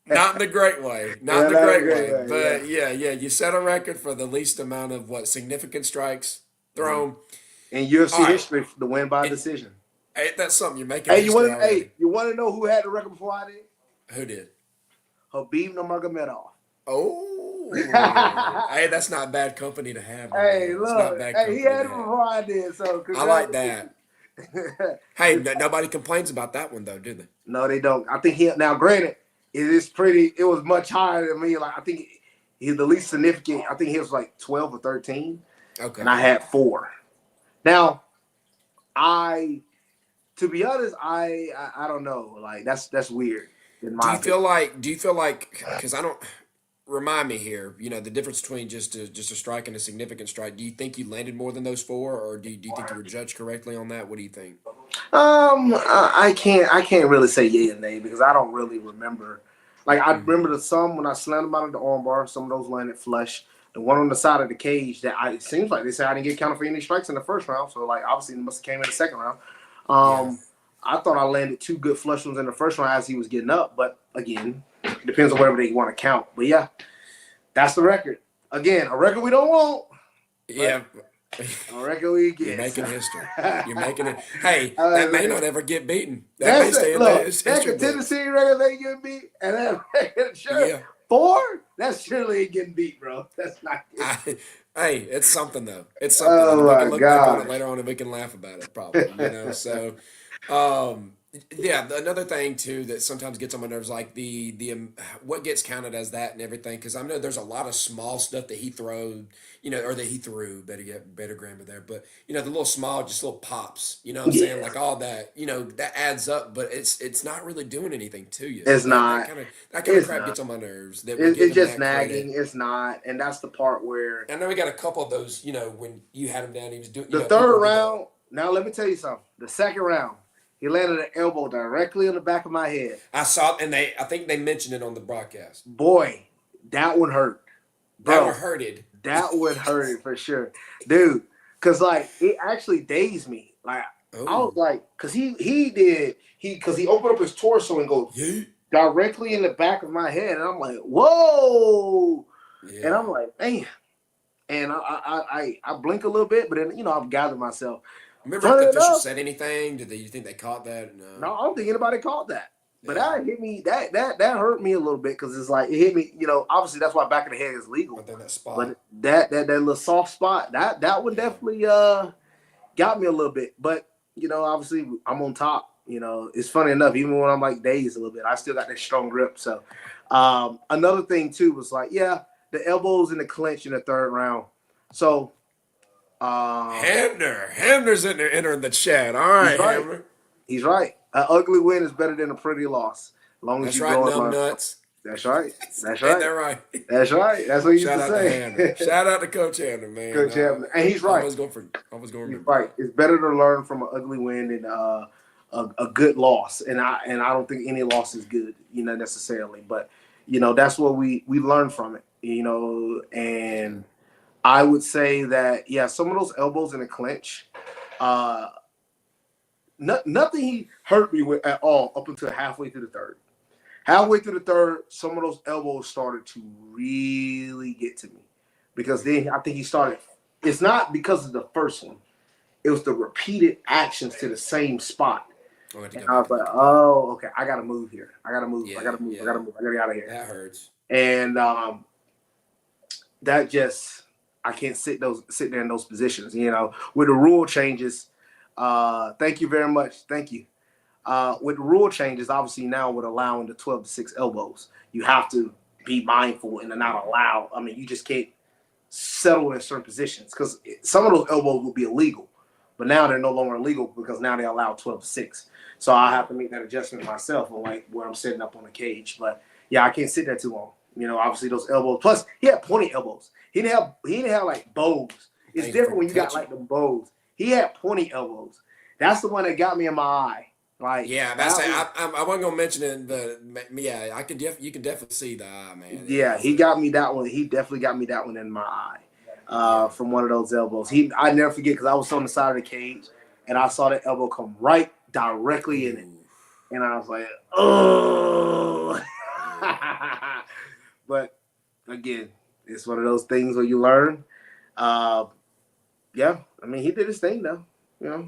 Not in the great way. Not in the not a great great way. way, But yeah, you set a record for the least amount of significant strikes thrown. in UFC All right. history to win by decision. Ain't that something? You're making Hey, history already. you want to know who had the record before I did? Who did? Habib Nurmagomedov. Oh, hey, that's not bad company to have. Hey, Man. It's not look, bad he company had to it have. before I did. So I like that. Hey, nobody complains about that one though, do they? No, they don't. I think now. Granted, it was much higher than me. Like I think he's the least significant. I think he was like 12 or 13, Okay. and I had 4. Now, to be honest, I don't know. Like that's weird. In my Do you feel like? Because I don't. Remind me here. The difference between just a strike and a significant strike. Do you think you landed more than those 4, or do you think you were judged correctly on that? What do you think? I can't really say yay and nay because I don't really remember. Like I remember some when I slammed him out of the armbar. Some of those landed flush. The one on the side of the cage it seems like they said I didn't get counted for any strikes in the first round. So like obviously it must have came in the second round. Yeah. I thought I landed 2 good flush ones in the first round as he was getting up, but again, it depends on whatever they want to count. But yeah, that's the record. Again, a record we don't want. Yeah. A record we get. You're making history. You're making it. Hey, that may not ever get beaten. That may That's stay it. in the Look, that history books. Tennessee record they get beat, and that record, sure, Yeah. 4, that's surely ain't getting beat, bro. That's not good. Hey, it's something though. It's something. Oh, We my can look back on it gosh. later on and we can laugh about it probably. So yeah, another thing too that sometimes gets on my nerves, like the what gets counted as that and everything, because I know there's a lot of small stuff that he threw, or that he threw. Better grammar there, but the little small, just little pops. You know what I'm saying? Yeah. Like all that, that adds up, but it's not really doing anything to you. It's So not. that kind of It's crap not. gets on my nerves. That we're It's giving just that credit. nagging. It's not, and that's the part where I know we got a couple of those, when you had him down, he was doing the people third do that. round. Now let me tell you something. The second round, he landed an elbow directly on the back of my head. I saw, and I think they mentioned it on the broadcast. Boy, that one hurt. Bro, That one hurted. that one hurt for sure, dude. Cause like it actually dazed me. Like I was like, cause he opened up his torso and goes Yeah. directly in the back of my head, and I'm like, whoa. Yeah. And I'm like, man. And I blink a little bit, but then I've gathered myself. Remember Funny if the official enough- said anything? Did you think they caught that? No, I don't think anybody caught that. But Yeah. that hit me. That hurt me a little bit because it's like it hit me. Obviously that's why back of the head is legal. Right there in that spot. But that little soft spot, that one definitely got me a little bit. But obviously I'm on top. It's funny enough, even when I'm like dazed a little bit, I still got that strong grip. So another thing too was like, yeah, the elbows in the clinch in the third round. So Hamner's entering the chat. All right, He's right. Hamner. he's right. An ugly win is better than a pretty loss. As long as That's you right, go numb on. nuts. That's right. That's Ain't right. that right? That's right. That's what he used Shout to out to Hamner. say. Shout out to Coach Hamner, man. Coach Evans. And he's right. Always gonna He's remember right. that. It's better to learn from an ugly win than a good loss. And I don't think any loss is good, necessarily. But that's what we learn from it. And I would say that some of those elbows in the clinch, nothing he hurt me with at all up until halfway through the third. Halfway through the third, some of those elbows started to really get to me because then I think he started. It's not because of the first one; it was the repeated actions to the same spot. And I was like, "Oh, okay, I gotta move here. I gotta move. I gotta move. I gotta move. I gotta get out of here." That hurts. And that just I can't sit there in those positions. With the rule changes. Thank you very much. Thank you. With the rule changes, obviously now with allowing the 12-6 elbows, you have to be mindful and not allow. I mean, you just can't settle in certain positions because some of those elbows would be illegal, but now they're no longer illegal because now they allow 12-6. So I have to make that adjustment myself on like where I'm sitting up on the cage. But yeah, I can't sit there too long. Obviously those elbows. Plus, he had pointy elbows. He didn't have like bows. It's different when you got like the bows. He had pointy elbows. That's the one that got me in my eye. Like I wasn't gonna mention it, but yeah, you can definitely see the eye, man. Yeah, he got me that one. He definitely got me that one in my eye from one of those elbows. I never forget because I was on the side of the cage and I saw the elbow come right directly in it, and I was like, oh. But again, it's one of those things where you learn. Yeah, I mean, he did his thing though.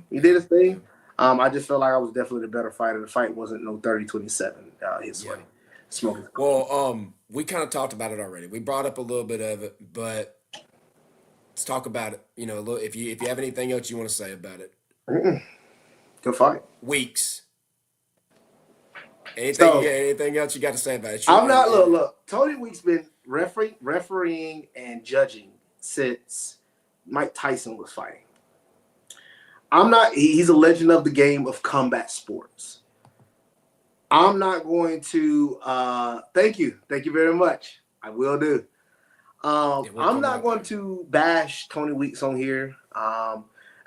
He did his thing. I just felt like I was definitely the better fighter. The fight wasn't no 30-27 his way. Smoking. Well, we kind of talked about it already. We brought up a little bit of it, but let's talk about it. If you have anything else you want to say about it. Good fight. Weeks. Anything else you got to say about it? I'm not. Look. Tony Weeks been refereeing and judging since Mike Tyson was fighting. I'm not. He's a legend of the game of combat sports. I'm not going to. Thank you very much. I will do. I'm not going to bash Tony Weeks on here. I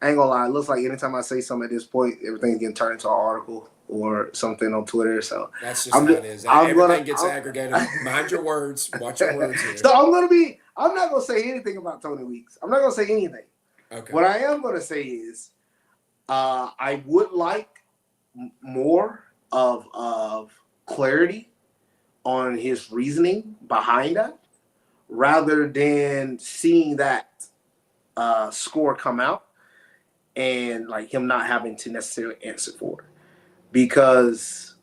ain't gonna lie. It looks like anytime I say something at this point, everything's getting turned into an article or something on Twitter. So that's just how it is. Everything gets aggregated. Mind your words. Watch your words here. So I'm not gonna say anything about Tony Weeks. I'm not gonna say anything. Okay. What I am gonna say is, I would like more of clarity on his reasoning behind that, rather than seeing that score come out and like him not having to necessarily answer for it. Because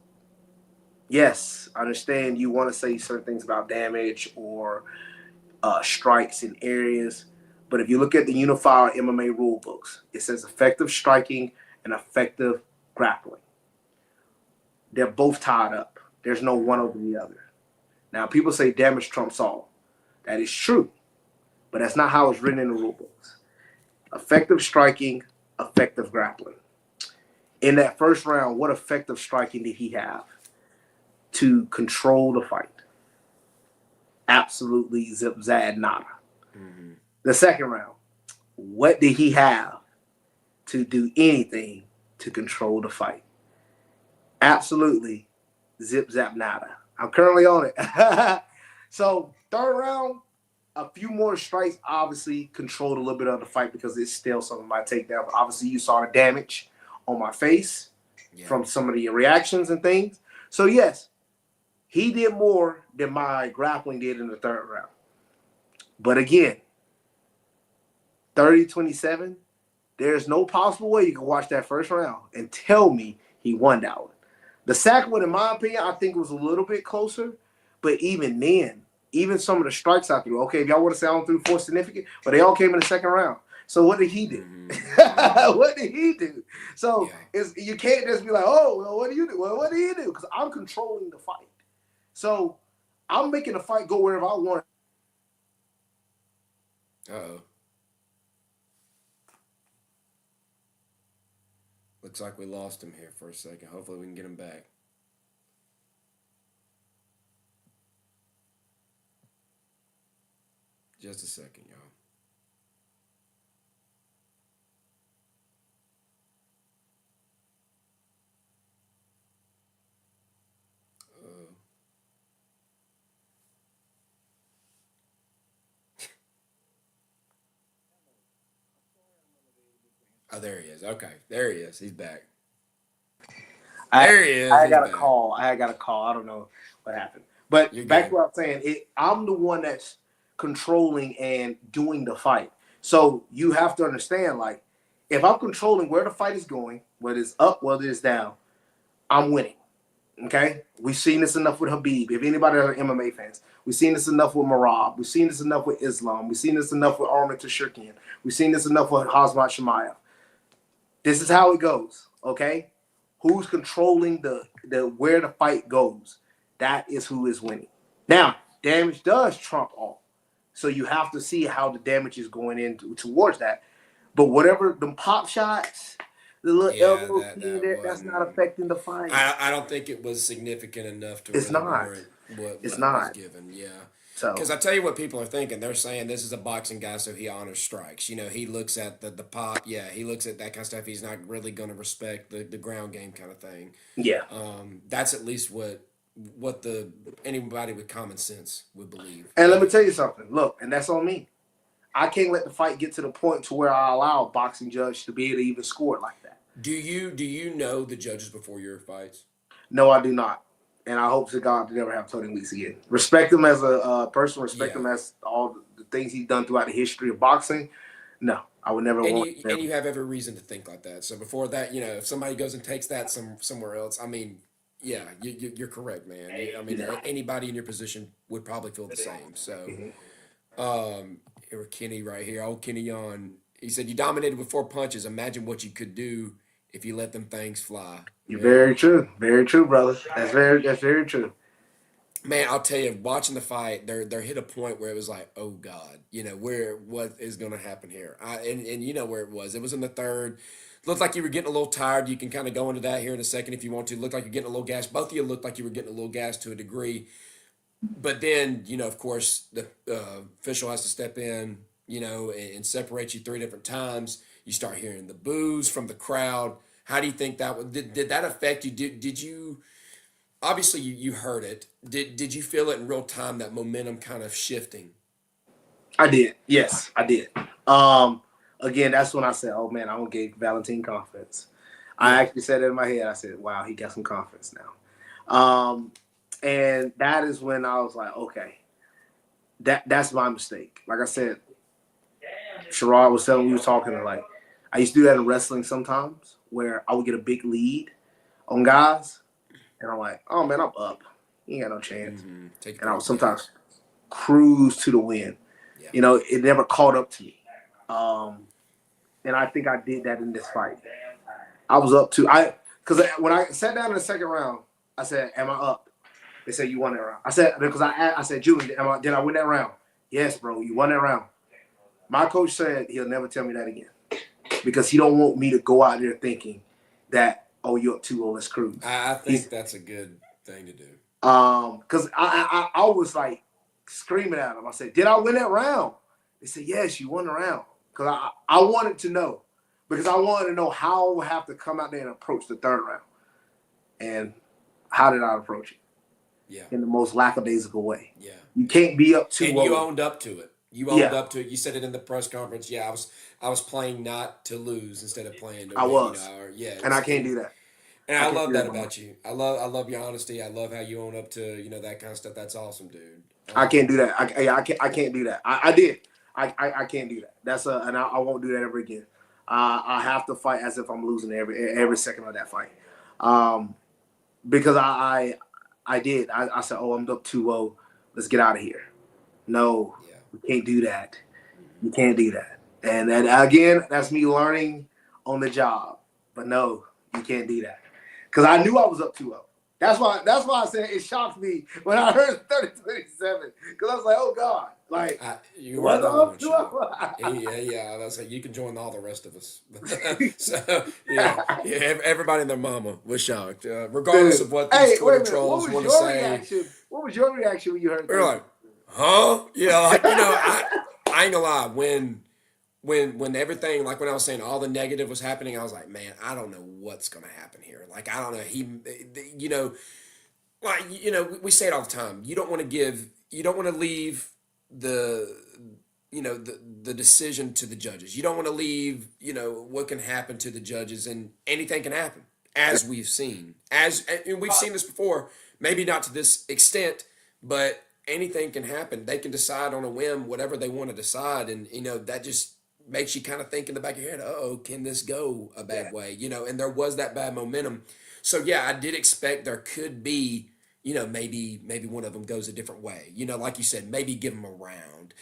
yes, I understand you want to say certain things about damage or strikes in areas, but if you look at the unified MMA rule books, it says effective striking and effective grappling. They're both tied up. There's no one over the other. Now, people say damage trumps all. That is true, but that's not how it's written in the rule books. Effective striking, effective grappling. In that first round, what effective striking did he have to control the fight? Absolutely zip, zad, nada. Mm-hmm. The second round, what did he have to do anything to control the fight? Absolutely zip, zap, nada. I'm currently on it. So third round, a few more strikes obviously controlled a little bit of the fight because it's still some of my takedown. But obviously, you saw the damage on my face from some of the reactions and things. So yes, he did more than my grappling did in the third round. But again, 30-27, there's no possible way you can watch that first round and tell me he won that one. The second one, in my opinion, I think was a little bit closer. But even then, even some of the strikes I threw, okay, if y'all want to say I don't threw 4 significant, but they all came in the second round. So what did he do? Mm-hmm. What did he do? So you can't just be like, oh, well, what do you do? Well, what did he do? Because I'm controlling the fight. So I'm making the fight go wherever I want it. Uh-oh. Looks like we lost him here for a second. Hopefully we can get him back. Just a second, y'all. Uh, oh, there he is. Okay, there he is. He's back. I There he is. I He's got a back. call. I got a call. I don't know what happened. But You're back to good. what I'm saying, I'm the one that's controlling and doing the fight. So you have to understand, like, if I'm controlling where the fight is going, whether it's up, whether it's down, I'm winning. Okay? We've seen this enough with Habib. If anybody are MMA fans, we've seen this enough with Marab. We've seen this enough with Islam. We've seen this enough with Armin Tashirkian. We've seen this enough with Hazmat Shemaev. This is how it goes. Okay? Who's controlling the where the fight goes? That is who is winning. Now, damage does trump all. So you have to see how the damage is going in towards that. But whatever the pop shots, the little Yeah, elbows here and that there, that's not wasn't. affecting the fight. I don't think it was significant enough to It's really not. warrant what It's was not. given. Yeah. So Because I tell you what people are thinking. They're saying this is a boxing guy, so he honors strikes. You know, he looks at the pop. Yeah, he looks at that kind of stuff. He's not really going to respect the ground game kind of thing. yeah. That's at least what the anybody with common sense would believe. And let me tell you something. Look, and that's on me. I can't let the fight get to the point to where I allow a boxing judge to be able to even score it like that. Do you know the judges before your fights? No, I do not. And I hope to God to never have Tony Weeks again. Respect him as a person. Respect Yeah. him as all the things he's done throughout the history of boxing. No, I would never And want you have every reason to think like that. So before that, if somebody goes and takes that somewhere else, I mean, yeah, you're correct, man. I mean, Yeah. anybody in your position would probably feel the same. So, Mhm. here Kenny right here, old Kenny Yon. He said, "You dominated with 4 punches. Imagine what you could do if you let them things fly." You're Yeah. very true, brother. That's very true. Man, I'll tell you, watching the fight, there hit a point where it was like, oh God, what is going to happen here? And you know where it was. It was in the third. Looked like you were getting a little tired. You can kind of go into that here in a second if you want to. Looked like you're getting a little gas. Both of you looked like you were getting a little gas to a degree. But then, of course, the official has to step in, and separate you 3 different times. You start hearing the boos from the crowd. How do you think that would did that affect you? Did you obviously you heard it. Did you feel it in real time, that momentum kind of shifting? I did. Yes, I did. Again, that's when I said, "Oh man, I'm gonna give Valentine confidence." I Yeah. actually said it in my head. I said, "Wow, he got some confidence now." And that is when I was like, "Okay, that's my mistake." Like I said, Sherrod was telling me, we was talking to, like, I used to do that in wrestling sometimes, where I would get a big lead on guys, and I'm like, "Oh man, I'm up. You ain't got no chance." Take And I your would big lead. sometimes cruise to the win. Yeah. It never caught up to me. And I think I did that in this fight. I was up to because when I sat down in the second round, I said, "Am I up?" They said, "You won that round." I said, because I said, "Julie, did I win that round?" "Yes, bro, you won that round." My coach said he'll never tell me that again because he don't want me to go out there thinking that, "Oh, you're up 2-0, let's cruise." I think that's a good thing to do. Because I was like screaming at him. I said, "Did I win that round?" They said, "Yes, you won the round." Because I wanted to know. Because I wanted to know how I would have to come out there and approach the third round. And how did I approach it? Yeah. In the most lackadaisical way. Yeah. You can't be up 2-0. And you owned up to it. You owned Yeah. up to it. You said it in the press conference. Yeah, I was playing not to lose instead of playing to I win. was. Yeah. And I can't do that. And I I can't love do that that no more. about you. I love your honesty. I love how you own up to that kind of stuff. That's awesome, dude. I can't do that. I can't do that. I did. I can't do that. And I won't do that ever again. I have to fight as if I'm losing every second of that fight. Because I did. I said, "Oh, I'm up 2-0. Let's get out of here." No, Yeah. you can't do that. You can't do that. And again, that's me learning on the job. But no, you can't do that. Because I knew I was up 2-0. That's why I said it shocked me when I heard 30-27. Because I was like, "Oh God." Like, You was weren't the I only up one 2-0? shocked. Yeah. That's like, you can join all the rest of us. So yeah, everybody and their mama was shocked, regardless Dude. of what Hey, these wait Twitter a minute. trolls want to say. What was your reaction when you heard We're 30? like, huh? Yeah, like I ain't gonna lie, when everything, like when I was saying all the negative was happening, I was like, man, I don't know what's gonna happen here. Like I don't know. You know, like we say it all the time. You don't want to leave the, the decision to the judges. You don't want to leave, what can happen to the judges, and anything can happen, as we've seen, and we've seen this before. Maybe not to this extent, but anything can happen. They can decide on a whim whatever they want to decide, and that just makes you kind of think in the back of your head, oh, can this go a bad way? And there was that bad momentum. So yeah, I did expect there could be, maybe one of them goes a different way. Like you said, maybe give them a round,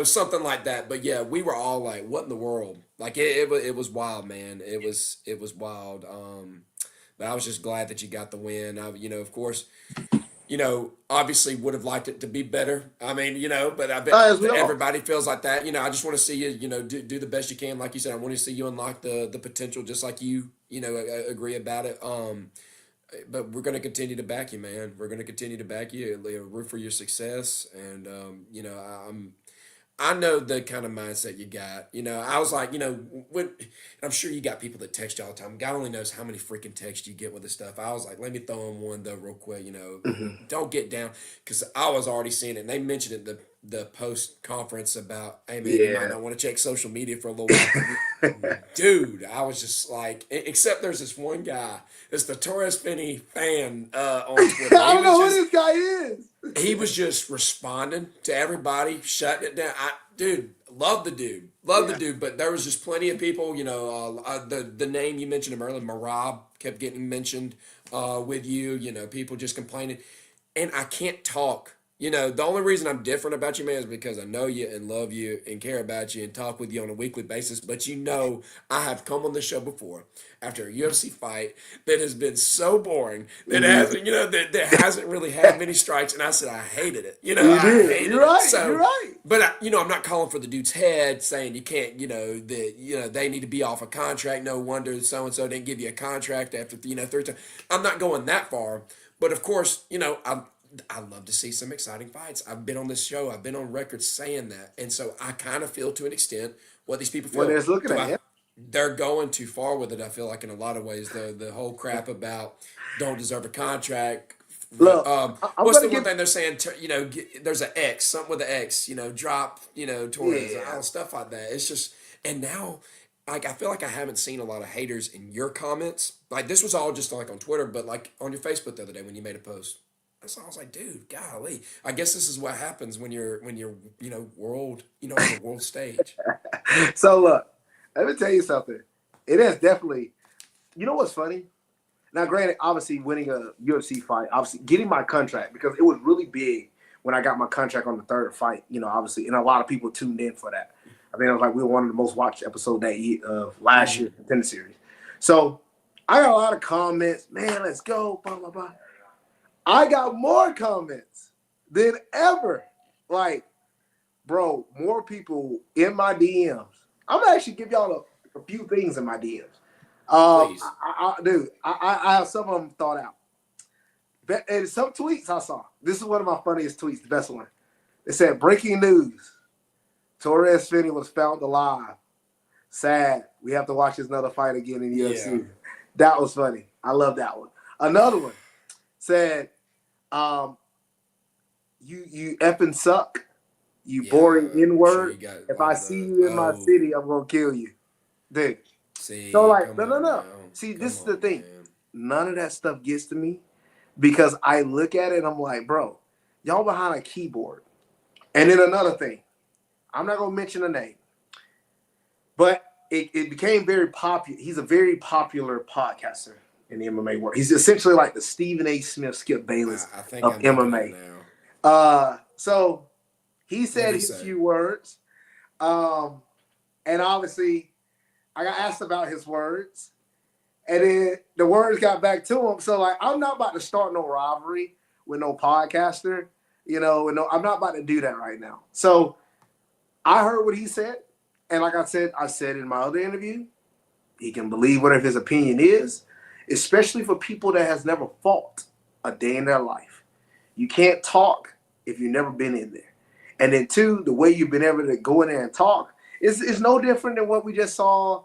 something like that. But yeah, we were all like, what in the world? Like it was wild, man. It was wild. But I was just glad that you got the win. Of course, obviously would have liked it to be better. I mean, but I bet everybody feels like that. I just want to see you, do the best you can. Like you said, I want to see you unlock the potential, just like you, agree about it. But we're going to continue to back you, man. We're going to continue to back you, root for your success. And, I know the kind of mindset you got. I was like, I'm sure you got people that text you all the time. God only knows how many freaking texts you get with this stuff. I was like, let me throw in one though, real quick. Don't get down, because I was already seeing it. And they mentioned it the post conference about, hey man, you might not want to check social media for a little while. Dude, I was just like, except there's this one guy. It's the Torrez Finney fan on Twitter. I don't know who this guy is. He was just responding to everybody, shutting it down. Dude, love the dude, the dude. But there was just plenty of people. The name you mentioned him earlier, Marab, kept getting mentioned with you. People just complaining, and I can't talk. The only reason I'm different about you, man, is because I know you and love you and care about you and talk with you on a weekly basis. But I have come on the show before after a UFC fight that has been so boring that that hasn't really had many strikes, and I said I hated it. I hated You're right. it. So, you're right. But I'm not calling for the dude's head, saying you can't. That they need to be off a contract. No wonder so and so didn't give you a contract after 3 times. I'm not going that far, but of course, I love to see some exciting fights. I've been on this show. I've been on record saying that. And so I kind of feel to an extent what these people feel. What they're looking at. They're going too far with it, I feel like, in a lot of ways. The whole crap about don't deserve a contract. Look, what's the one thing they're saying? There's an X, something with an X, drop, Torrez, stuff like that. It's just, and now, like, I feel like I haven't seen a lot of haters in your comments. Like, this was all just like on Twitter, but like on your Facebook the other day when you made a post. So I was like, dude, golly. I guess this is what happens when you're world, on the world stage. So look, let me tell you something. It is definitely, what's funny? Now, granted, obviously winning a UFC fight, obviously getting my contract, because it was really big when I got my contract on the third fight, obviously, and a lot of people tuned in for that. I mean, it was like we were one of the most watched episodes that year of last year's Contender Series. So I got a lot of comments, man, let's go, blah, blah, blah. I got more comments than ever. Like, bro, more people in my DMs. I'm gonna actually give y'all a few things in my DMs. Please. I have some of them thought out. And some tweets I saw. This is one of my funniest tweets, the best one. It said, breaking news. Torrez Finney was found alive. Sad. We have to watch another fight again in the UFC. That was funny. I love that one. Another one said, you effing suck. You boring N-word. Sure if I see you in my city, I'm going to kill you. Dude. See, so, like, no. See, this is the thing. Man. None of that stuff gets to me because I look at it and I'm like, bro, y'all behind a keyboard. And then another thing. I'm not going to mention a name. But it became very popular. He's a very popular podcaster in the MMA world. He's essentially like the Stephen A. Smith, Skip Bayless of MMA. So he said his few words. And obviously, I got asked about his words. And then the words got back to him. So, like, I'm not about to start no rivalry with no podcaster. I'm not about to do that right now. So I heard what he said. And like I said in my other interview, he can believe whatever his opinion is, especially for people that has never fought a day in their life. You can't talk if you've never been in there. And then two, the way you've been able to go in there and talk is no different than what we just saw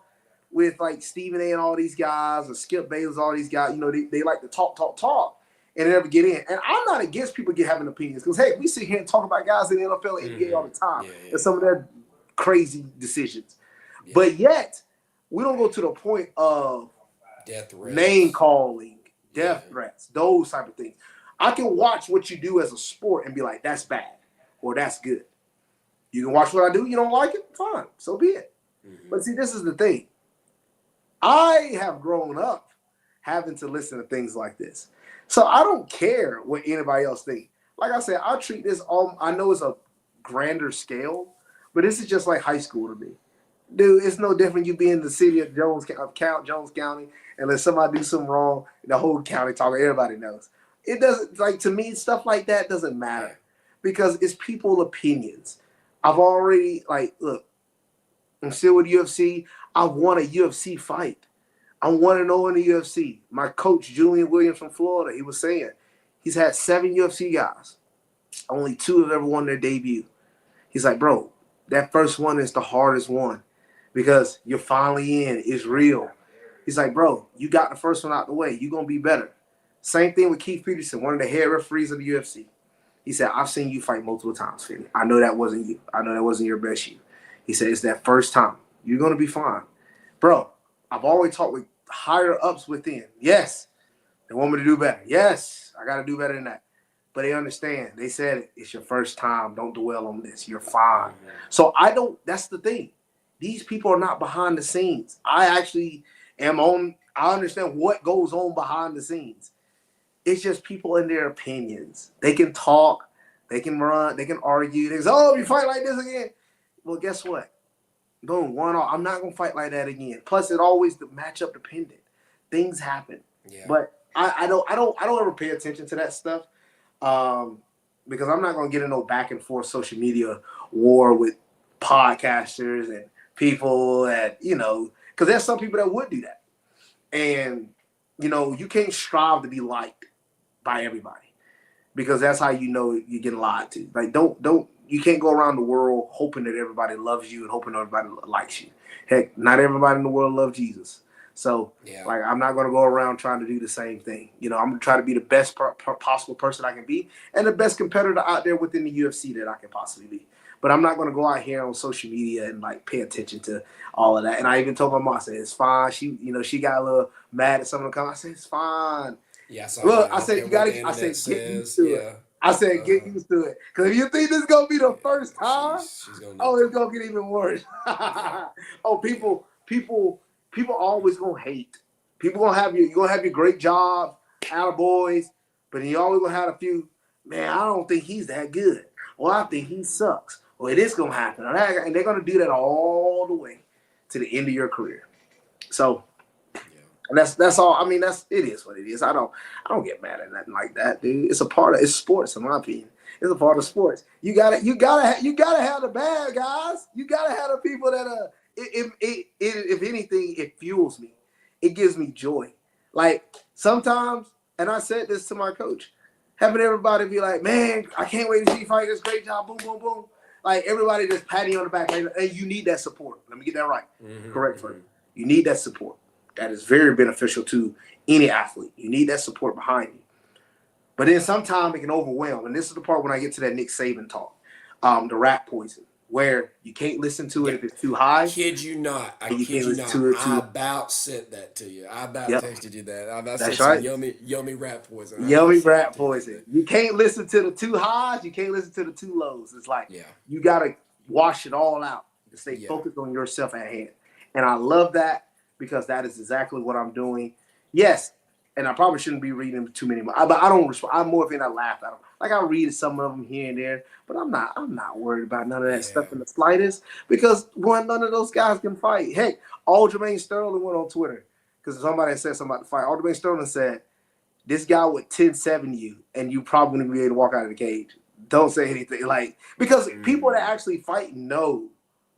with like Stephen A. and all these guys, or Skip Bayless, all these guys. You know, they like to talk, and they never get in. And I'm not against people having opinions, because hey, we sit here and talk about guys in the NFL and NBA all the time, and some of their crazy decisions. Yeah. But yet, we don't go to the point of death threats, name calling, death threats, those type of things. I can watch what you do as a sport and be like, that's bad or that's good. You can watch what I do. You don't like it? Fine. So be it. Mm-hmm. But see, this is the thing. I have grown up having to listen to things like this. So I don't care what anybody else thinks. Like I said, I treat this all, I know it's a grander scale, but this is just like high school to me. Dude, it's no different you be in the city of Jones County, and let somebody do something wrong, the whole county talking, everybody knows. It doesn't, like, to me, stuff like that doesn't matter, because it's people's opinions. I've already, like, look, I'm still with UFC. I won a UFC fight. I'm 1-0 in the UFC. My coach, Julian Williams from Florida, he was saying he's had 7 UFC guys. Only 2 have ever won their debut. He's like, bro, that first one is the hardest one, because you're finally in. It's real. He's like, bro, you got the first one out the way. You're going to be better. Same thing with Keith Peterson, one of the head referees of the UFC. He said, I've seen you fight multiple times, Finney. I know that wasn't you. I know that wasn't your best you. He said, it's that first time. You're going to be fine. Bro, I've always talked with higher ups within. Yes, they want me to do better. Yes, I got to do better than that. But they understand. They said, it's your first time. Don't dwell on this. You're fine. Mm-hmm. So I don't, that's the thing. These people are not behind the scenes. I actually am on, I understand what goes on behind the scenes. It's just people in their opinions. They can talk, they can run, they can argue. They say, oh, you fight like this again. Well, guess what? Boom, 1-0. I'm not gonna fight like that again. Plus, it always the matchup dependent. Things happen. Yeah. But I don't ever pay attention to that stuff. Because I'm not gonna get in no back and forth social media war with podcasters and people that, you know, because there's some people that would do that. And, you know, you can't strive to be liked by everybody, because that's how you know you're getting lied to. Like, you can't go around the world hoping that everybody loves you and hoping everybody likes you. Heck, not everybody in the world loves Jesus. So, like, I'm not going to go around trying to do the same thing. You know, I'm going to try to be the best possible person I can be, and the best competitor out there within the UFC that I can possibly be. But I'm not going to go out here on social media and, like, pay attention to all of that. And I even told my mom, I said, it's fine. She, you know, she got a little mad at some of the comments. I said, it's fine. Yeah, look, I said, you got to, I said, get used to it. I said, get used to it. Because if you think this is going to be the first time, it's going to get even worse. Oh, people always going to hate. People going to have you're going to have your great job, attaboys, but then you always going to have a few, man, I don't think he's that good. Or I think he sucks. Or it is going to happen. And they're going to do that all the way to the end of your career. So, and that's all. I mean, it is what it is. I don't get mad at nothing like that, dude. It's sports, in my opinion. It's a part of sports. You gotta have the bad guys. You gotta have the people that if anything, it fuels me. It gives me joy. Like, sometimes, and I said this to my coach, having everybody be like, man, I can't wait to see you fight. This great job. Boom, boom, boom. Like, everybody just patting you on the back. And you need that support. Let me get that right. Mm-hmm. Correct for you. You need that support. That is very beneficial to any athlete. You need that support behind you. But then sometimes it can overwhelm. And this is the part when I get to that Nick Saban talk, the rat poison, where you can't listen to it if it's too high. I kid you not. I about sent that to you. I about texted you that. I about sent some yummy rat poison. Yummy rat poison. You can't listen to the too highs. You can't listen to the too lows. It's like you got to wash it all out to stay focused on yourself at hand. And I love that, because that is exactly what I'm doing. Yes, and I probably shouldn't be reading too many more. But I don't respond. I'm more of I laugh at them. Like, I read some of them here and there, but I'm not worried about none of that stuff in the slightest, because none of those guys can fight. Heck, Aljamain Sterling went on Twitter because somebody said something about the fight. Aljamain Sterling said, this guy would 10-7 you, and you probably wouldn't be able to walk out of the cage. Don't say anything. Like, because people that actually fight know,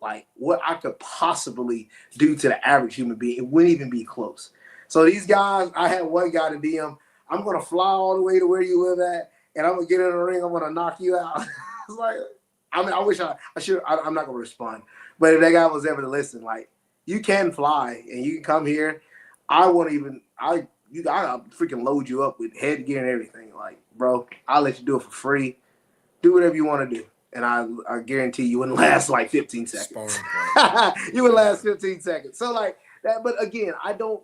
like, what I could possibly do to the average human being. It wouldn't even be close. So these guys, I had one guy to DM, I'm going to fly all the way to where you live at, and I'm going to get in the ring, I'm going to knock you out. It's like, I mean, I wish I should. I'm not gonna respond. But if that guy was ever to listen, like you can fly and you can come here. I won't even. I'll freaking load you up with headgear and everything. Like, bro, I'll let you do it for free. Do whatever you want to do, and I guarantee you wouldn't last like 15 seconds. You would last 15 seconds. So like that. But again, I don't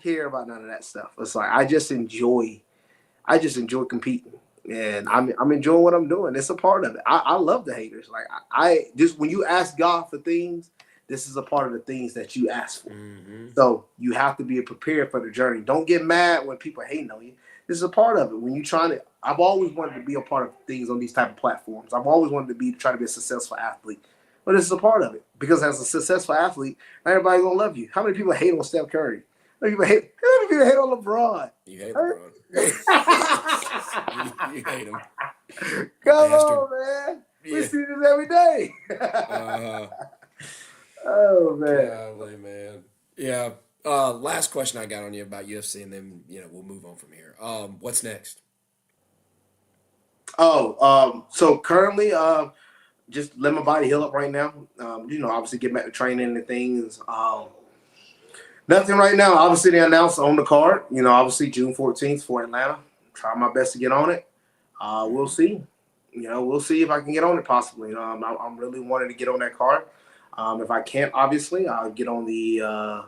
care about none of that stuff. It's like I just enjoy competing, and I'm enjoying what I'm doing. It's a part of it. I love the haters. Like I just when you ask God for things, this is a part of the things that you ask for. Mm-hmm. So you have to be prepared for the journey. Don't get mad when people hating on you. This is a part of it. When you're trying to, I've always wanted to be a part of things on these type of platforms. I've always wanted to try to be a successful athlete. But this is a part of it. Because as a successful athlete, not everybody's gonna love you. How many people hate on Steph Curry? How many people hate on LeBron? You hate LeBron. you hate him. Come on, man. Yeah. We see this every day. Oh man. Golly, man. Yeah. Last question I got on you about UFC, and then we'll move on from here. What's next? So currently, just let my body heal up right now. Obviously get back to training and things. Nothing right now. Obviously, they announced on the card. Obviously June 14th for Atlanta. Try my best to get on it. We'll see. We'll see if I can get on it possibly. I'm really wanting to get on that card. If I can't, obviously, I'll get on the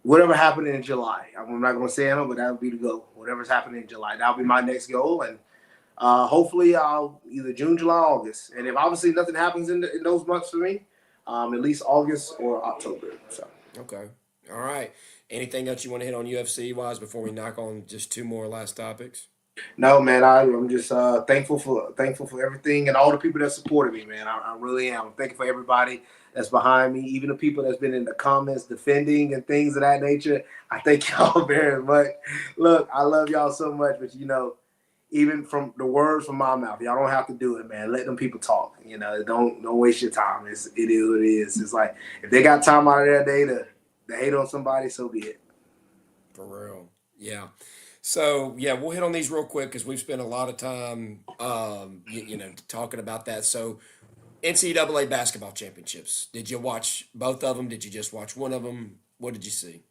whatever happened in July. I'm not going to say it, but that'll be the goal. Whatever's happening in July, that'll be my next goal. And hopefully, I'll either June, July, August. And if obviously nothing happens in those months for me, at least August or October. So. Okay. All right. Anything else you want to hit on UFC wise before we knock on just two more last topics? No, man. I'm just thankful for everything and all the people that supported me, man. I really am. I'm thankful for everybody that's behind me, even the people that's been in the comments defending and things of that nature. I thank y'all very much. Look, I love y'all so much, but even from the words from my mouth, y'all don't have to do it, man. Let them people talk. Don't waste your time. It is what it is. It's like if they got time out of their day to hate on somebody, so be it. For real, yeah. So, we'll hit on these real quick because we've spent a lot of time, talking about that. So, NCAA basketball championships. Did you watch both of them? Did you just watch one of them? What did you see?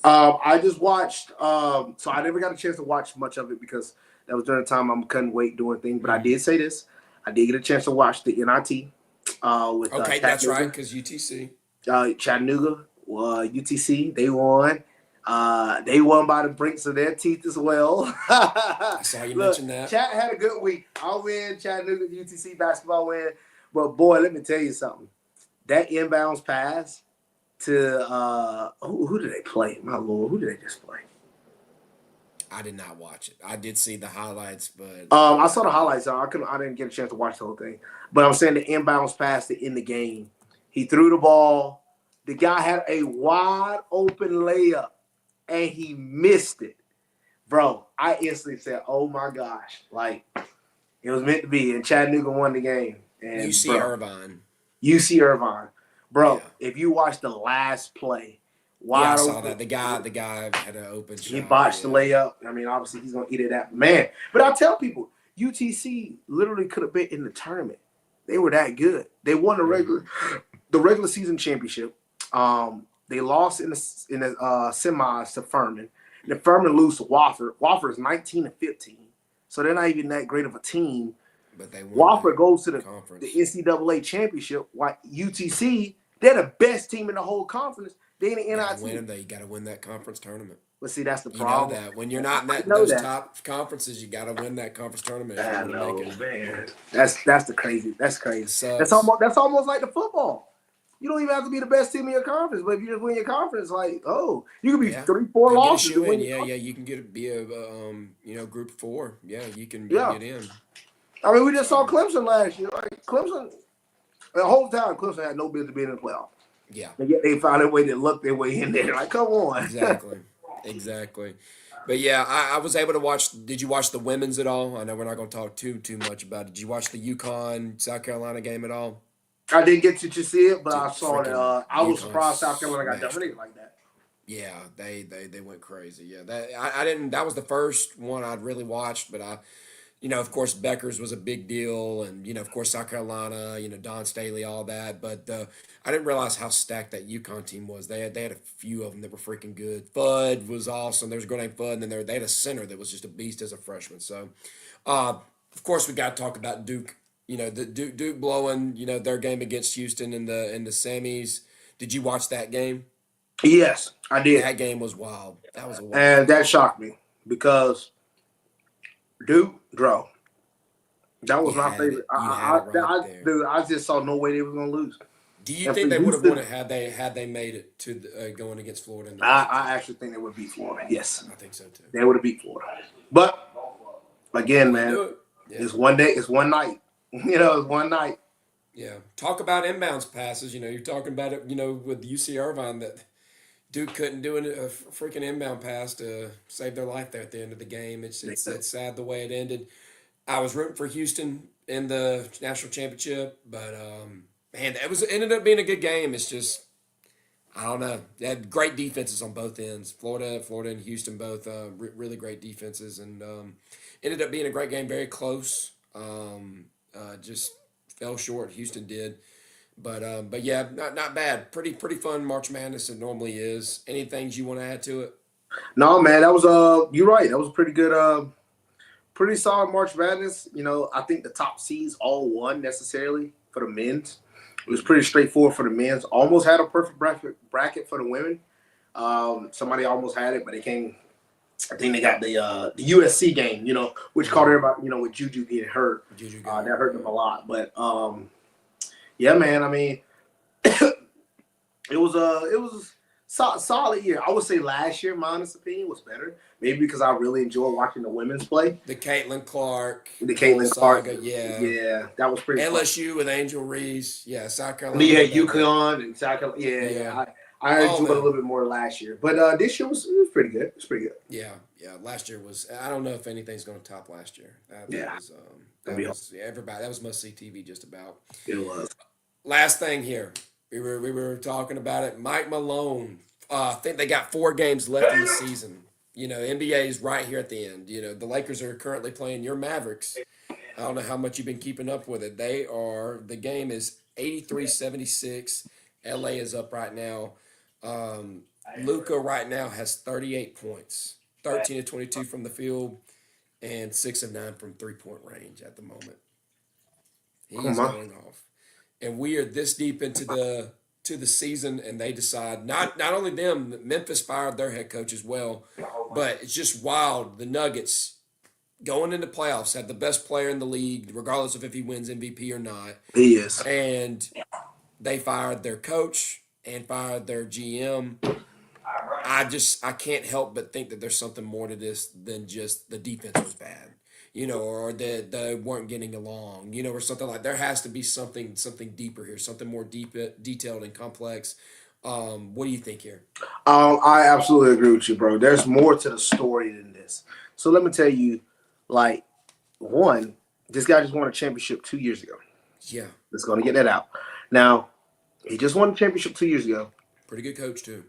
I just watched. So I never got a chance to watch much of it because that was during the time I couldn't wait doing things. But I did say this. I did get a chance to watch the NIT. With okay, that's right, because UTC. Chattanooga, UTC, they won. They won by the brinks of their teeth as well. I saw you mention that. Chat had a good week. I'll win. Chattanooga UTC basketball win. But boy, let me tell you something. That inbounds pass to who did they play? My Lord, who did they just play? I did not watch it. I did see the highlights, but I saw the highlights. I didn't get a chance to watch the whole thing. But I'm saying the inbounds pass to end the game. He threw the ball. The guy had a wide open layup, and he missed it. Bro, I instantly said, "Oh my gosh!" Like it was meant to be. And Chattanooga won the game. And UC Irvine. UC Irvine, bro. Yeah. If you watch the last play, I saw that. The guy had an open shot. He botched the layup. I mean, obviously he's gonna eat it up, man. But I tell people, UTC literally could have been in the tournament. They were that good. They won the regular season championship. They lost in the semis to Furman. And then Furman lose to Wofford. Wofford is 19-15, so they're not even that great of a team. But they Wofford goes to the NCAA championship. While UTC, they're the best team in the whole conference. They in the NIT. You got to win that conference tournament. But see, that's the problem. You know that when you're not in those top conferences, you got to win that conference tournament. I know, man. That's the crazy. That's crazy. That's almost like the football. You don't even have to be the best team in your conference, but if you just win your conference, like, you can be 3-4 losses. You can be a group 4. Yeah, you can get in. I mean, we just saw Clemson last year. Like Clemson, the whole time Clemson had no business being in the playoff. Yeah, and yet they found a way to look their way in there. Like, come on. Exactly. But yeah, I was able to watch. Did you watch the women's at all? I know we're not going to talk too much about it. Did you watch the UConn South Carolina game at all? I didn't get to see it, but I saw it. I was surprised South Carolina got dominated like that. Yeah, they went crazy. Yeah, I didn't. That was the first one I'd really watched, but Of course, Becker's was a big deal, and of course, South Carolina, Don Staley, all that. But I didn't realize how stacked that UConn team was. They had a few of them that were freaking good. Fudd was awesome. There was a girl named Fudd, and then they had a center that was just a beast as a freshman. So, uh, of course, we got to talk about Duke. The Duke blowing their game against Houston in the semis. Did you watch that game? Yes, I did, That game was wild. That was a wild and game. that shocked me because Duke draw. That was You my had favorite. it. You had it right there. Dude, I just saw no way they were gonna lose. Do you And for think they would have won Houston, it had they made it to going against Florida in the I championship? actually think they would beat Florida. Yes, I think so too. they would have beat Florida. But again, They man, do it. Yeah, it's one day, it's one night. It's one night. yeah. Talk about inbounds passes. You're talking about it. With UC Irvine that Duke couldn't do a freaking inbound pass to save their life there at the end of the game. It's sad the way it ended. I was rooting for Houston in the national championship, but man, it ended up being a good game. It's just I don't know. They had great defenses on both ends. Florida, and Houston both really great defenses, and ended up being a great game. Very close. Just fell short. Houston did, but yeah, not bad. Pretty fun March Madness. It normally is. Any things you want to add to it? No, man, that was you're right. That was pretty good. Pretty solid March Madness. I think the top seeds all won necessarily for the men's. It was pretty straightforward for the men's. Almost had a perfect bracket for the women. Somebody almost had it, but they came. I think they got the USC game, which caught everybody, with Juju getting hurt. Juju That got hurt them a lot. But yeah, man. I mean, it was solid year. I would say last year, my honest opinion, was better. Maybe because I really enjoyed watching the women's play. the Caitlin Clark, The Caitlin Clark, saga. Yeah. yeah, that was pretty. LSU with Angel Reese. Yeah, South Carolina. Yeah, with that- UConn and South Carolina. Yeah, Yeah. yeah. I All enjoyed them. a little bit more last year, but this year was pretty good. It's pretty good. Yeah. Last year was. I don't know if anything's going to top last year. That Yeah. was. That'd be Everybody. That was must see TV just about. It was. Last thing here, we were talking about it. Mike Malone. I think they got 4 games left in the season. NBA is right here at the end. The Lakers are currently playing your Mavericks. I don't know how much you've been keeping up with it. The game is 83-76. LA is up right now. Luka right now has 38 points, 13 of 22 from the field, and 6 of 9 from 3-point range at the moment. He's Come on. going off. And we are this deep into the season, and they decide not only them, Memphis fired their head coach as well, but it's just wild. The Nuggets going into playoffs have the best player in the league, regardless of if he wins MVP or not, He is. and they fired their coach and fired their GM. I can't help but think that there's something more to this than just the defense was bad, or that they weren't getting along, or something like. There has to be something deeper here, something more detailed and complex. What do you think here? I absolutely agree with you, bro. There's more to the story than this. So let me tell you, like, one, this guy just won a championship 2 years ago. Yeah, Let's go and get that out. Now, he just won a championship 2 years ago. pretty good coach too.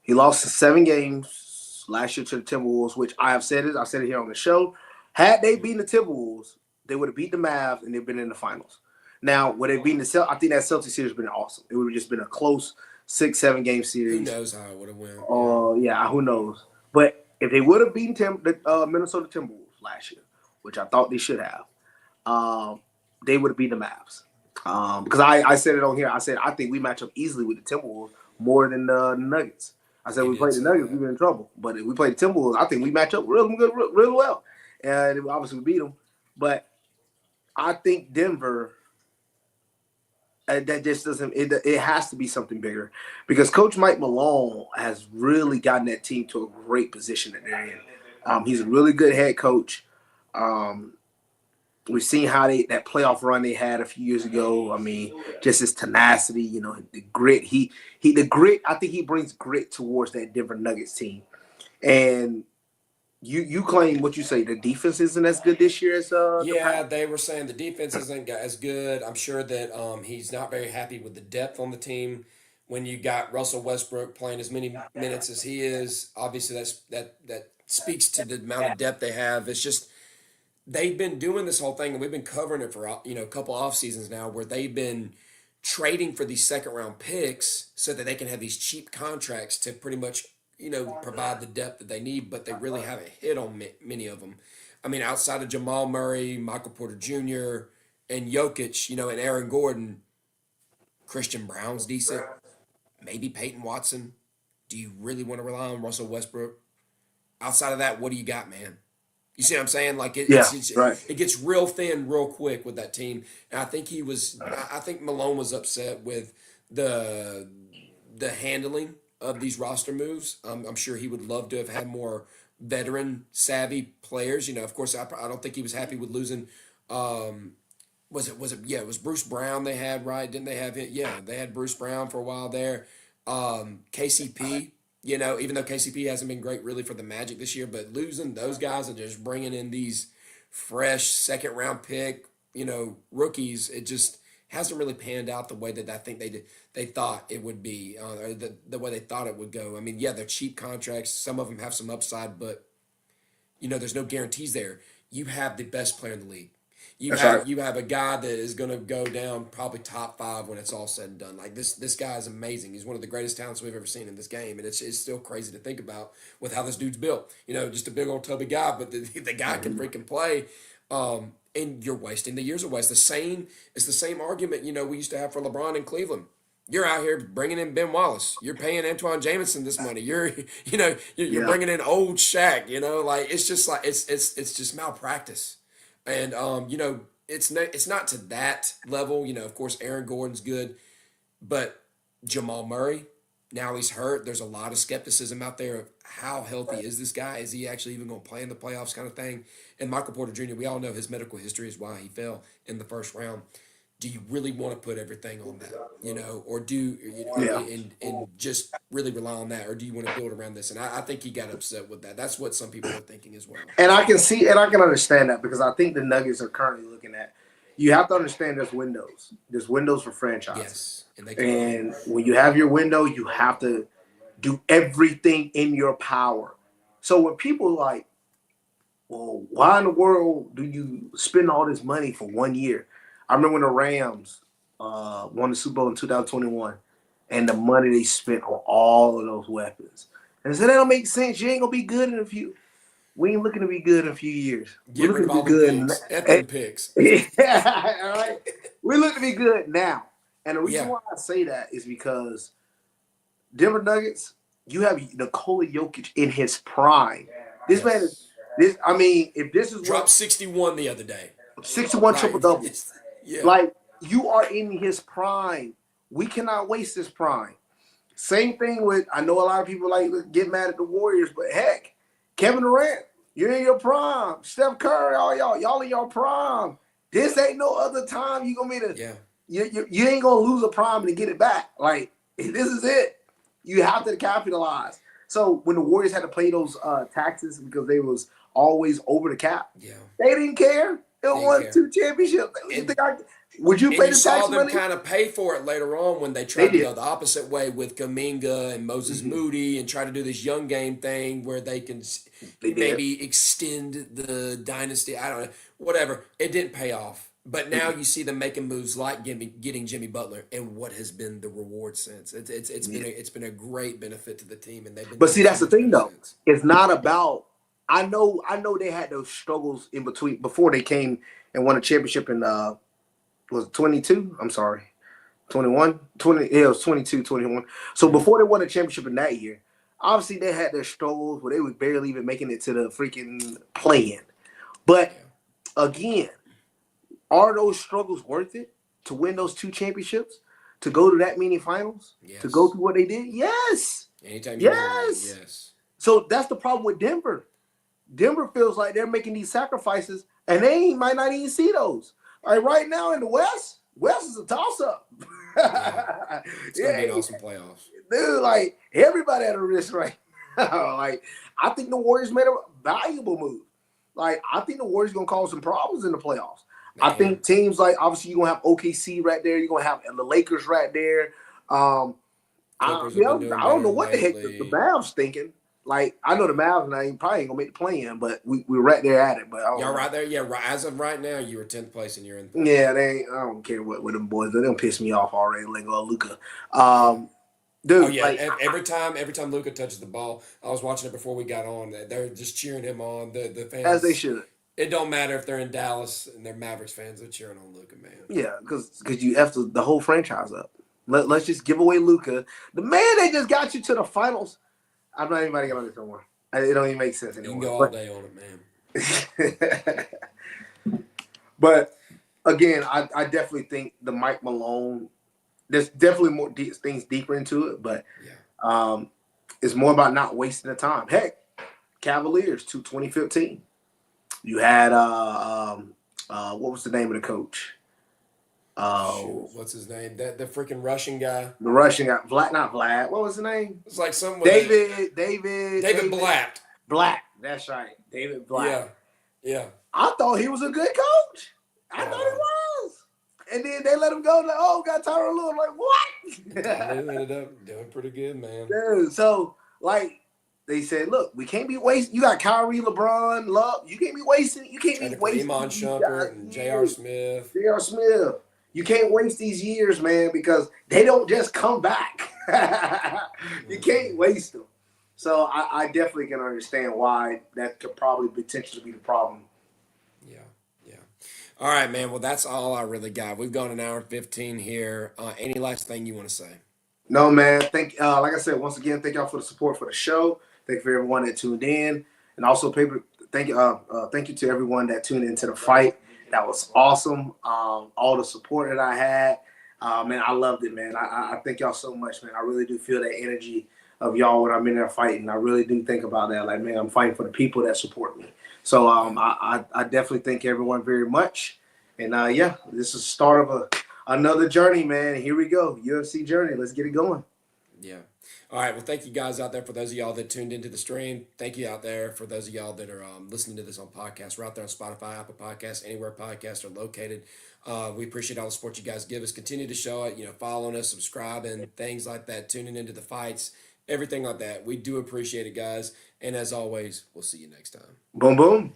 He lost 7 games last year to the Timberwolves, which I said it here on the show. Had they beaten the Timberwolves, they would have beat the Mavs and they've been in the finals. Now, would they beaten the Celtics? I think that Celtics series would have been awesome. It would have just been a close 6-7 game series. Who knows how it would have went? Yeah, who knows? But if they would have beaten the Minnesota Timberwolves last year, which I thought they should have, they would have beaten the Mavs. Because I said it on here. I said I think we match up easily with the Timberwolves more than the Nuggets. I said we played the Nuggets, we've been in trouble. But if we played the Timberwolves, I think we match up really good, really well. And obviously we beat them. But I think Denver, that just doesn't. It has to be something bigger because Coach Mike Malone has really gotten that team to a great position that they're in. He's a really good head coach. We've seen how that playoff run they had a few years ago. I mean, just his tenacity, the grit. The grit. I think he brings grit towards that Denver Nuggets team. And you claim what you say the defense isn't as good this year as Yeah, they were saying the defense isn't as good. I'm sure that he's not very happy with the depth on the team. When you got Russell Westbrook playing as many minutes as he is, obviously that speaks to the amount of depth they have. It's just they've been doing this whole thing, and we've been covering it for a couple off seasons now, where they've been trading for these second round picks so that they can have these cheap contracts to pretty much provide the depth that they need, but they really haven't hit on many of them. I mean, outside of Jamal Murray, Michael Porter Jr., and Jokic, and Aaron Gordon, Christian Brown's decent. Maybe Peyton Watson. Do you really want to rely on Russell Westbrook? Outside of that, what do you got, man? You see what I'm saying? Like it gets real thin real quick with that team. And I think I think Malone was upset with the handling of these roster moves. I'm sure he would love to have had more veteran savvy players. Of course, I don't think he was happy with losing. Was it? Yeah, it was Bruce Brown they had, right? Didn't they have it? Yeah, they had Bruce Brown for a while there. KCP. Even though KCP hasn't been great really for the Magic this year, but losing those guys and just bringing in these fresh second round pick, rookies, it just hasn't really panned out the way that I think they thought it would be, or the way they thought it would go. I mean, yeah, they're cheap contracts. Some of them have some upside, but there's no guarantees there. You have the best player in the league. You have a guy that is going to go down probably top 5 when it's all said and done. Like this guy is amazing. He's one of the greatest talents we've ever seen in this game, and it's still crazy to think about with how this dude's built. Just a big old tubby guy, but the guy can freaking play. And you're wasting the years away. It's the same argument we used to have for LeBron in Cleveland. You're out here bringing in Ben Wallace. You're paying Antoine Jameson this money. You're bringing in old Shaq. Like it's just like it's just malpractice. And it's not to that level. Of course, Aaron Gordon's good, but Jamal Murray, now he's hurt. There's a lot of skepticism out there of how healthy is this guy? Is he actually even going to play in the playoffs, kind of thing? And Michael Porter Jr., we all know his medical history is why he fell in the first round. Do you really want to put everything on that, or and just really rely on that, or do you want to build around this? And I think he got upset with that. That's what some people are thinking as well. And I can understand that, because I think the Nuggets are currently looking at. You have to understand there's windows. There's windows for franchises. Yes, and when you have your window, you have to do everything in your power. So when people are like, well, why in the world do you spend all this money for 1 year? I remember when the Rams won the Super Bowl in 2021, and the money they spent on all of those weapons. And I said, that don't make sense. You ain't going to be good in a few. We ain't looking to be good in a few years. We're looking to be good. Picks. Yeah, all right. We're looking to be good now. And the reason why I say that is because Denver Nuggets, you have Nikola Jokic in his prime. This man is if this is dropped 61 the other day. 61 triple doubles. Yeah. Like, you are in his prime. We cannot waste this prime. Same thing with, I know a lot of people get mad at the Warriors, but heck, Kevin Durant, you're in your prime. Steph Curry, all y'all in your prime. This ain't no other time you gonna be you ain't gonna lose a prime to get it back. Like, this is it. You have to capitalize. So when the Warriors had to pay those taxes because they was always over the cap, they didn't care. They won 2 championships. Would you pay the tax saw them money? kind of pay for it later on when they tried to go the opposite way with Kuminga and Moses Moody and try to do this young game thing where they can maybe extend the dynasty. I don't know. Whatever. It didn't pay off. But now you see them making moves like getting Jimmy Butler, and what has been the reward since. It's been a great benefit to the team, and they've been. But see, that's the thing though. It's not about. I know they had those struggles in between before they came and won a championship in was it 22? I'm sorry. 21? 20, yeah, it was 22, 21. So before they won a championship in that year, obviously they had their struggles where they was barely even making it to the freaking play-in. But again, are those struggles worth it to win those 2 championships? To go to that many finals? Yes. To go through what they did? Yes. Anytime you yes. So that's the problem with Denver. Denver feels like they're making these sacrifices, and they might not even see those. Like right now in the West is a toss-up. It's going to be an awesome playoffs. Dude, like, everybody at a risk right now. Like, I think the Warriors made a valuable move. Like, I think the Warriors going to cause some problems in the playoffs. Man. I think teams like, obviously, you're going to have OKC right there. You're going to have the Lakers right there. I don't know what the heck the Mavs thinking. like I know the Mavs now, probably ain't gonna make the play-in, but we're right there at it. But I don't Y'all know. right there? Yeah, as of right now, you were 10th place and you're in. Yeah, I don't care what them boys do. They don't piss me off already. Let go of Luka. Oh Dude, yeah, like every time Luka touches the ball, I was watching it before we got on. They're just cheering him on. The as they fans. should. It don't matter if they're in Dallas and they're Mavericks fans. They're cheering on Luka, man. Yeah, because you effed the whole franchise up. Let's just give away Luka, the man that just got you to the finals. I'm not even gonna get on this anymore. It don't even make sense You can anymore. go all day on it, man. But again, I definitely think the Mike Malone. There's definitely more things deeper into it, but Yeah. it's more about not wasting the time. Heck, Cavaliers to 2015. You had what was the name of the coach? Shoot, what's his name? The freaking Russian guy. The Russian guy, not Vlad. What was his name? It's like some David Blatt. Black. That's right, David Black. Yeah. I thought he was a good coach. I thought he was. And then they let him go. Like, oh, got Tyronn Lue. I'm like, what? They ended up doing pretty good, man. Dude, so like they said, look, we can't be wasting. You got Kyrie, LeBron, Love. You can't be wasting. You can't be wasting. Iman Shumpert and J.R. Smith. J.R. Smith. You can't waste these years, man, because they don't just come back. You can't waste them. So I definitely can understand why that could probably potentially be the problem. Yeah. All right, man. Well, that's all I really got. We've gone an hour and 15 here. Any last thing you want to say? No, man. Like I said, once again, thank y'all for the support for the show. Thank you for everyone that tuned in, and also thank you to everyone that tuned into the fight. That was awesome. All the support that I had, man, I loved it, man. I thank y'all so much, man. I really do feel that energy of y'all when I'm in there fighting. I really do think about that. Like, man, I'm fighting for the people that support me. So I definitely thank everyone very much. And yeah, this is the start of another journey, man. Here we go, UFC journey. Let's get it going. Yeah. All right. Well, thank you guys out there for those of y'all that tuned into the stream. Thank you out there for those of y'all that are listening to this on podcasts. We're out there on Spotify, Apple Podcasts, anywhere podcasts are located. We appreciate all the support you guys give us. Continue to show it, following us, subscribing, things like that, tuning into the fights, everything like that. We do appreciate it, guys. And as always, we'll see you next time. Boom, boom.